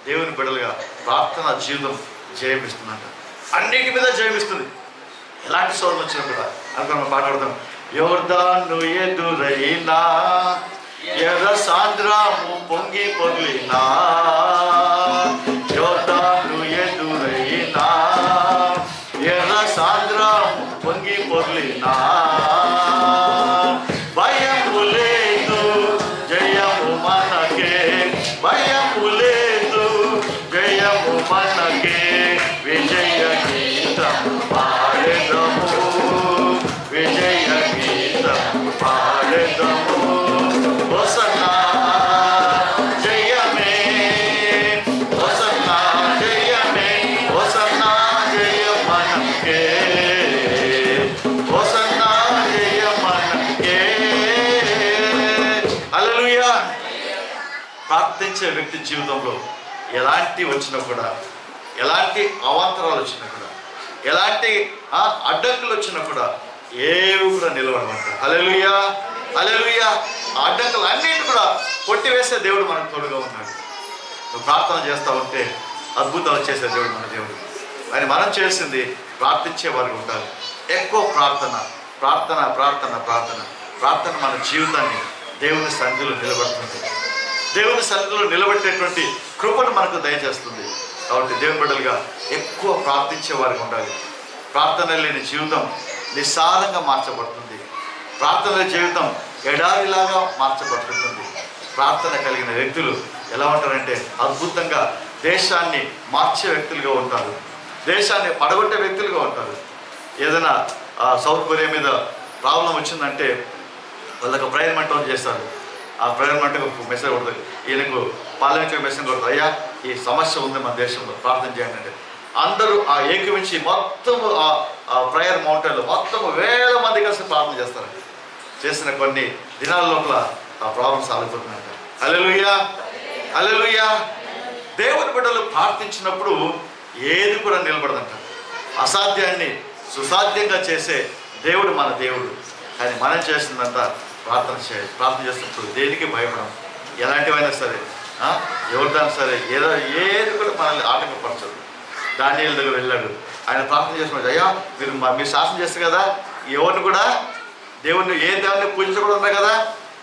దేవుని బిడ్డలుగా ప్రార్థన జీవితం జయమిస్తుందంట. అన్నిటి మీద జయమిస్తుంది. ఎలాంటి శోధన వచ్చినా కూడా. అనుకుని మనం మాట్లాడదాం. యోర్దాను ఎదురైనా ఎర్ర సాంద్రము పొంగి పొర్లినా, యోర్దాను ఎదురైనా ఎర్ర సాంద్రము పొంగి పొర్లినా, భయము లేదు జయము మనకే, భయము లేదు జయము మనకే, విజయ గీతము పాడెదము, విజయ గీతము పాడెదము. హోసన్నా జయమే, హోసన్నా జయమే, హోసన్నా జయ మనకే, హోసన్నా జయ మనకే. హల్లెలూయా. ప్రార్థించే వ్యక్తి జీవితంలో ఎలాంటి వచ్చినా కూడా, ఎలాంటి అవాంతరాలు వచ్చినా కూడా, ఎలాంటి అడ్డంకులు వచ్చినా కూడా ఏవి కూడా నిలబడమంట. హల్లెలూయా హల్లెలూయా. ఆ అడ్డంకులు అన్నింటి కూడా కొట్టివేసే దేవుడు మనకు తోడుగా ఉన్నాడు. నువ్వు ప్రార్థన చేస్తూ ఉంటే అద్భుతాలు చేసే దేవుడు మన దేవుడు. అని మనం చేసింది ప్రార్థించే వారికి ఉండాలి. ఎక్కువ ప్రార్థన ప్రార్థన ప్రార్థన ప్రార్థన ప్రార్థన మన జీవితాన్ని దేవుని సన్నిధిలో నిలబడుతుంది. దేవుని సన్నిధిలో నిలబెట్టేటువంటి కృపను మనకు దయచేస్తుంది. కాబట్టి దేవుని బిడ్డలుగా ఎక్కువ ప్రార్థించే వారికి ఉండాలి. ప్రార్థన లేని జీవితం నిస్సారంగా మార్చబడుతుంది. ప్రార్థన జీవితం ఎడారిలాగా మార్చబడుతుంది. ప్రార్థన కలిగిన వ్యక్తులు ఎలా ఉంటారంటే అద్భుతంగా దేశాన్ని మార్చే వ్యక్తులుగా ఉంటారు, దేశాన్ని పడగొట్టే వ్యక్తులుగా ఉంటారు. ఏదైనా సౌత్ కొరియా మీద ప్రాబ్లం వచ్చిందంటే వాళ్ళకు ప్రేయర్ మంటపం చేస్తారు. ఆ ప్రేయర్ మంటకు మెసేజ్ కొడుతుంది, ఈయనకు పార్లమెంట్ మెసేజ్ కొడుతుంది, అయ్యా ఈ సమస్య ఉంది మన దేశంలో ప్రార్థన చేయండి అంటే అందరూ ఆ ఏకమించి మొత్తము ఆ ప్రేయర్ మౌంటైన్లో మొత్తము 1000 మంది కలిసి ప్రార్థన చేస్తారు. చేసిన కొన్ని దినాల లోపల ఆ ప్రాబ్లం సాల్వ్ అవుతుందంట. హల్లెలూయా హల్లెలూయా. దేవుని బిడ్డలు ప్రార్థించినప్పుడు ఏది కూడా నిలబడదంట. అసాధ్యాన్ని సుసాధ్యంగా చేసే దేవుడు మన దేవుడు. కానీ మనం చేసిందంతా ప్రార్థన చేయాలి. ప్రార్థన చేసినప్పుడు దేనికి భయపడం, ఎలాంటివైనా సరే, ఎవరిదాన్ని సరే, ఏది కూడా మనల్ని ఆటంకపరచదు. దానియేలు దగ్గర వెళ్ళాడు, ఆయన ప్రార్థన చేసినప్పుడు అయ్యా మీరు శాసనం చేస్తారు కదా, ఎవరిని కూడా దేవుడిని ఏ దేవుడిని పూజించకూడదు కదా.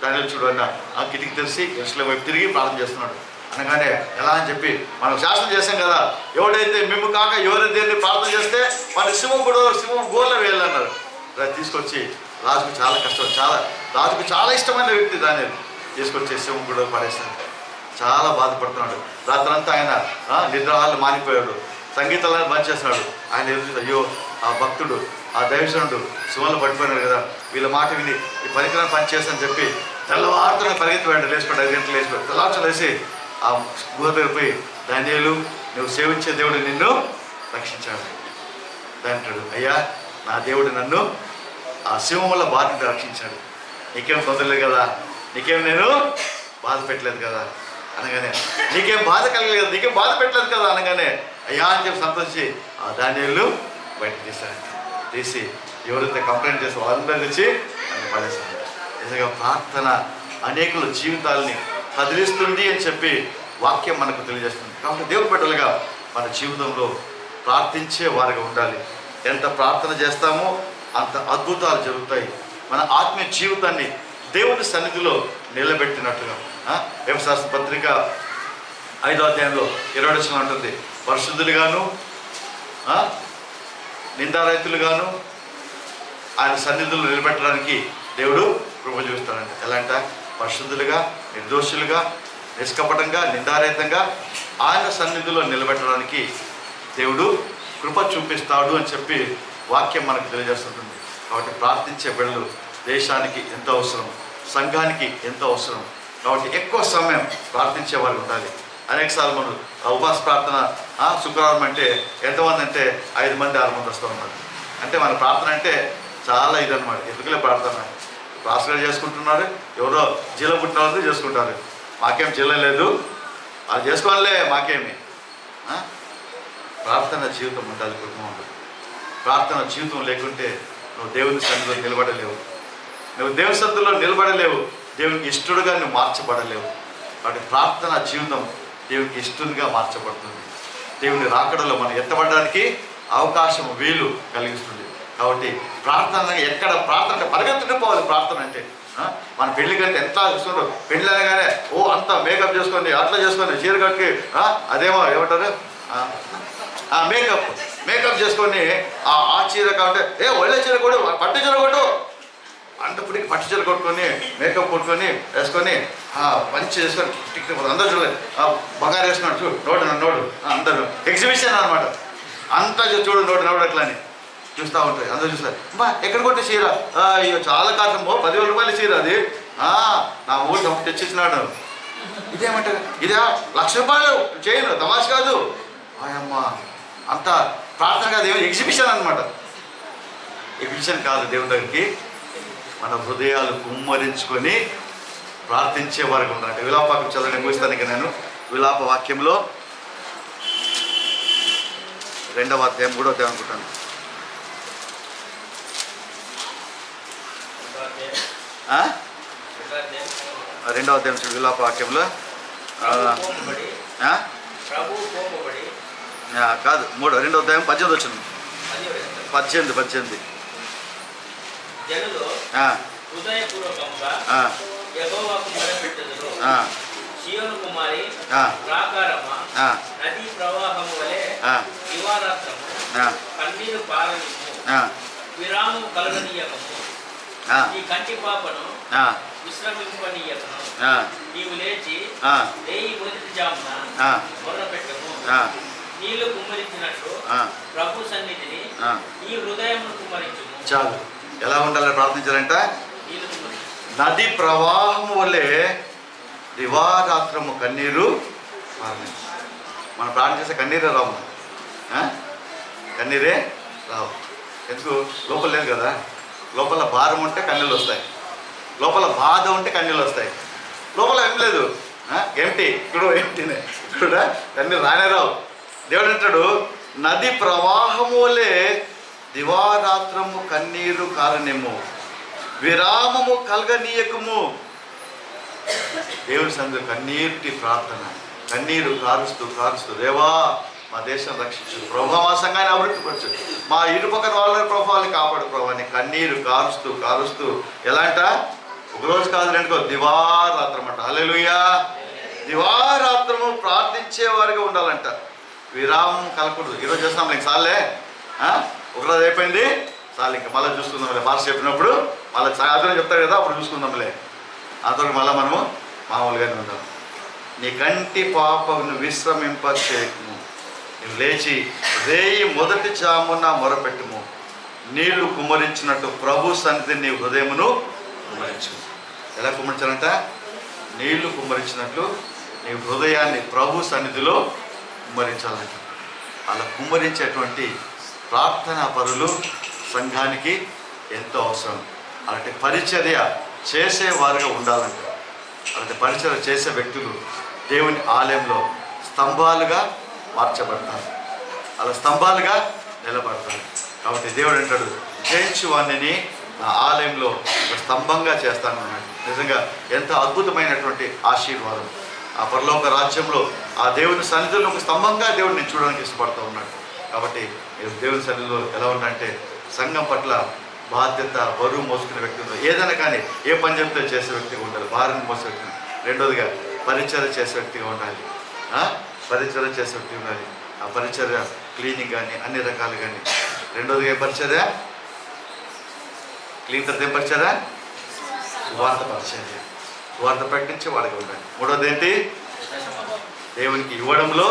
దానియేలు చూడు అన్న ఆ కిటికీ తెరిచి యెరూషలేము వైపు తిరిగి ప్రార్థన చేస్తున్నాడు. అనగానే ఎలా అని చెప్పి మనం శాసనం చేసాం కదా, ఎవడైతే మేము కాక ఎవరైతే దేవుని ప్రార్థన చేస్తే మన సింహం గోల్లో వేయాలన్నారు. తీసుకొచ్చి రాజుకు చాలా కష్టం, రాజుకు చాలా ఇష్టమైన వ్యక్తి దానియేలు తీసుకొచ్చి సింహం గుడిలో పడేస్తాడు. చాలా బాధపడుతున్నాడు. రాత్రంతా ఆయన నిద్రాహాలు మానిపోయాడు, సంగీతాలను బంద్ చేస్తున్నాడు. ఆయన ఎదురు అయ్యో ఆ భక్తుడు ఆ దైవజనుడు సింహంలో పడిపోయినాడు కదా, వీళ్ళ మాట విని ఈ పరికరం పనిచేస్తని చెప్పి తెల్లవారుతో పరిగెత్తిపోయాడు. లేచిపోయాడు, 5 గంటలు లేచిపోయాడు. తెల్లవారు లేచి ఆ గుహ దగ్గర పోయి దానియేలు నువ్వు సేవించే దేవుడు నిన్ను రక్షించాడు. దాంటాడు, అయ్యా నా దేవుడు నన్ను ఆ సింహం వల్ల బాధ నుండి రక్షించాడు, నీకేం తొందరలేదు కదా, నీకేం నేను బాధ పెట్టలేదు కదా అనగానే, నీకేం బాధ కలగలేదు కదా, నీకేం బాధ పెట్టలేదు కదా అనగానే అయ్యా అని చెప్పి సంతోషించి ఆ దానియేలు బయటకు తీశాడు. తీసి ఎవరైతే కంప్లైంట్ చేస్తే వాళ్ళందరూ తెచ్చి నన్ను పడేశాడు. నిజంగా ప్రార్థన అనేకుల జీవితాలని కదిలిస్తుంది అని చెప్పి వాక్యం మనకు తెలియజేస్తుంది. కాబట్టి దేవుని బిడ్డలుగా మన జీవితంలో ప్రార్థించే వారిగా ఉండాలి. ఎంత ప్రార్థన చేస్తామో అంత అద్భుతాలు జరుగుతాయి. మన ఆత్మీయ జీవితాన్ని దేవుని సన్నిధిలో నిలబెట్టినట్టుగా ఎఫెసీయుల పత్రిక 5వ అధ్యాయంలో 20వ వచనం ఉంటుంది, పరిశుద్ధులుగాను నిందారహితులుగాను ఆయన సన్నిధిలో నిలబెట్టడానికి దేవుడు కృప చూస్తాడంట. ఎలా అంట? పరిశుద్ధులుగా, నిర్దోషులుగా, నిష్కపటంగా, నిందారహితంగా ఆయన సన్నిధిలో నిలబెట్టడానికి దేవుడు కృప చూపిస్తాడు అని చెప్పి వాక్యం మనకు తెలియజేస్తుంటుంది. కాబట్టి ప్రార్థించే బిడ్డలు దేశానికి ఎంతో అవసరం, సంఘానికి ఎంతో అవసరం. కాబట్టి ఎక్కువ సమయం ప్రార్థించే వాళ్ళు ఉండాలి. అనేకసార్లు మనం ఉపవాస ప్రార్థన శుక్రవారం అంటే ఎంతమంది అంటే 5 మంది 6 మంది వస్తూ ఉన్నారు. అంటే మన ప్రార్థన అంటే చాలా ఇదన్నమాట. ఎందుకులే ప్రార్థన రాష్ట్రాలు చేసుకుంటున్నారు, ఎవరో జిల్లా పుట్టిన వాళ్ళు చేసుకుంటారు, మాకేం జిల్లా లేదు, వాళ్ళు చేసుకోవాలే మాకేమి. ప్రార్థన జీవితం ఉండాలి, కుటుంబంలో ప్రార్థన జీవితం లేకుంటే నువ్వు దేవుని సన్నిధిలో నిలబడలేవు, నువ్వు దేవుని సన్నిధిలో నిలబడలేవు, దేవునికి ఇష్టడుగా నువ్వు మార్చబడలేవు. కాబట్టి ప్రార్థన జీవితం దేవునికి ఇష్టంగా మార్చబడుతుంది. దేవుని రాకడలో మనం ఎత్తబడడానికి అవకాశం వీలు కలిగిస్తుంది. కాబట్టి ప్రార్థన ఎక్కడ ప్రార్థన పరిగెత్తుకు పోవాలి. ప్రార్థన అంటే మన పెళ్లి కంటే ఎంత చూస్తున్నారు, పెళ్ళి అనగానే అంతా మేకప్ చేసుకొని అట్లా చేసుకొని చీర కట్టి అదేమో ఏమంటారు మేకప్ చేసుకొని ఆ చీర కాబట్టి ఒళ్ళే చీర కొడు, పట్టు చీర కొట్టు అంటప్పటికి పట్టు చీర కొట్టుకొని మేకప్ కొట్టుకొని వేసుకొని మంచి చేసుకొని టిక్ అందరూ చూడలేదు, బంగారు వేసుకున్నాడు చూడు నోడు అందరూ ఎగ్జిబిషన్ అనమాట. అంతా చూడు నోడు అట్లా అని చూస్తూ ఉంటాయి. అందరూ చూస్తారు, బా ఎక్కడ కొట్టే చీర, అయ్యో చాలా కాసం 10,000 రూపాయల చీర అది, నా ఊరు తెచ్చిచ్చినాడు. ఇదేమంటారు, ఇదే 1,00,000 రూపాయలు చేయను, తమాష కాదు. అమ్మ అంత ప్రార్థన కాదు, ఏమో ఎగ్జిబిషన్ అనమాట. ఎగ్జిబిషన్ కాదు. దేవుని దగ్గరికి మన హృదయాలు కుమ్మరించుకొని ప్రార్థించే వారికి ఉండాలంటే విలాపవాక్యం చదవడం ముగిస్తాను. ఇక నేను విలాప వాక్యంలో 2వ అధ్యాయం 3వ అధ్యాయం అనుకుంటాను. 2వ అధ్యాయం చూడు. విలాప వాక్యంలో కాదు 2వ అధ్యాయం 18 వచ్చింది. 18 సియోను కుమారి ప్రాకారమా నదీ ప్రవాహము వలె దివారాత్రము కన్నీరు పారనిమ్ము, విరామము కలగనీయకము, నీ కంటి పాపను విశ్రమింపనీయకము, నీవు లేచి రేయి మొదటి జామున మొర్రపెట్టము, నీళ్లు కుమ్మరించినట్టు ప్రభు సన్నిధిని నీ హృదయమును కుమ్మరించుము. చాలు. ఎలా ఉండాలని ప్రార్థించాలంట? నది ప్రవాహము వల్లే దివారాత్రము కన్నీరు పారనిమ్ము. మనం ప్రార్థన చేసే కన్నీరే రావు, కన్నీరే రావు. ఎందుకు? లోపల లేదు కదా. లోపల భారం ఉంటే కన్నీళ్ళు వస్తాయి, లోపల బాధ ఉంటే కన్నీళ్ళు వస్తాయి. లోపల ఏం లేదు, ఎంటీ, ఇక్కడ ఎంటీనే, ఇక్కడ కన్నీరు రానే రావు. దేవుడు అంటాడు, నది ప్రవాహము వలె దివారాత్రము కన్నీరు కారనిమ్ము, విరామము కలగనీయకము. దేవుని సన్నిధిలో కన్నీటి ప్రార్థన, కన్నీరు కారుస్తూ దేవా మా దేశం రక్షించు ప్రభా, మా సంఘాన్ని అభివృద్ధిపరచు, మా ఇరుపక్కన వాళ్ళ ప్రభావాన్ని కాపాడు ప్రభా అని కన్నీరు కారుస్తూ ఎలా అంట? ఒకరోజు కాదు, రెండుకో దివారాత్రం అంట. హల్లెలూయా. దివారాత్రము ప్రార్థించేవారిగా ఉండాలంట. విరామం కలకూడదు. ఈరోజు చేస్తున్నాం ఇంక సార్లే, ఒకరోజు అయిపోయింది చాలు, ఇంకా మళ్ళీ చూసుకుందాంలే. భాష చెప్పినప్పుడు మళ్ళీ సాయంత్రం చెప్తారు కదా, అప్పుడు చూసుకుందాంలే. అంతవరకు మళ్ళీ మనము మామూలుగానే ఉందాం. నీ కంటి పాపను విశ్రమింప చేయకము, నువ్వు లేచి రేయి మొదటి జామున మొరపెట్టుము, నీళ్లు కుమ్మరించినట్టు ప్రభు సన్నిధి నీ హృదయమును కుమ్మరించు. ఎలా కుమ్మరించాలంట? నీళ్లు కుమ్మరించినట్లు నీ హృదయాన్ని ప్రభు సన్నిధిలో కుమ్మరించాలంట. అలా కుమ్మరించేటువంటి ప్రార్థనా పరులు సంఘానికి ఎంతో అవసరం. అలాంటి పరిచర్య చేసేవారుగా ఉండాలంట. అలాంటి పరిచర్య చేసే వ్యక్తులు దేవుని ఆలయంలో స్తంభాలుగా మార్చబడతారు, అలా స్తంభాలుగా నిలబడతారు. కాబట్టి దేవుడు అంటాడు, జయించు వాణ్ణిని నా ఆలయంలో ఒక స్తంభంగా చేస్తాను అన్నాడు. నిజంగా ఎంత అద్భుతమైనటువంటి ఆశీర్వాదం. ఆ పరలోక రాజ్యంలో ఆ దేవుని సన్నిధిలో ఒక స్తంభంగా దేవుడిని చూడడానికి ఇష్టపడుతూ ఉన్నాడు. కాబట్టి దేవుని సన్నిధిలో ఎలా ఉందంటే సంఘం పట్ల బాధ్యత, బరువు మోసుకునే వ్యక్తి ఉండాలి. ఏదైనా కానీ ఏ పని చెప్తే చేసే వ్యక్తిగా ఉండాలి, భార్యను మోసే వ్యక్తి. రెండోదిగా పరిచర్య చేసే వ్యక్తిగా ఉండాలి. పరిచర్య చేసే వ్యక్తి ఉండాలి. ఆ పరిచర్య క్లీనింగ్ కానీ అన్ని రకాలు కానీ. రెండోదిగా ఏ పరిచర్య? క్లీన్ తర్వాత ఏం పరిచర్య? సువార్త పరిచర్య. సువార్త ప్రకటించే వాడిగా ఉండాలి. మూడోది ఏంటి? దేవునికి ఇవ్వడంలో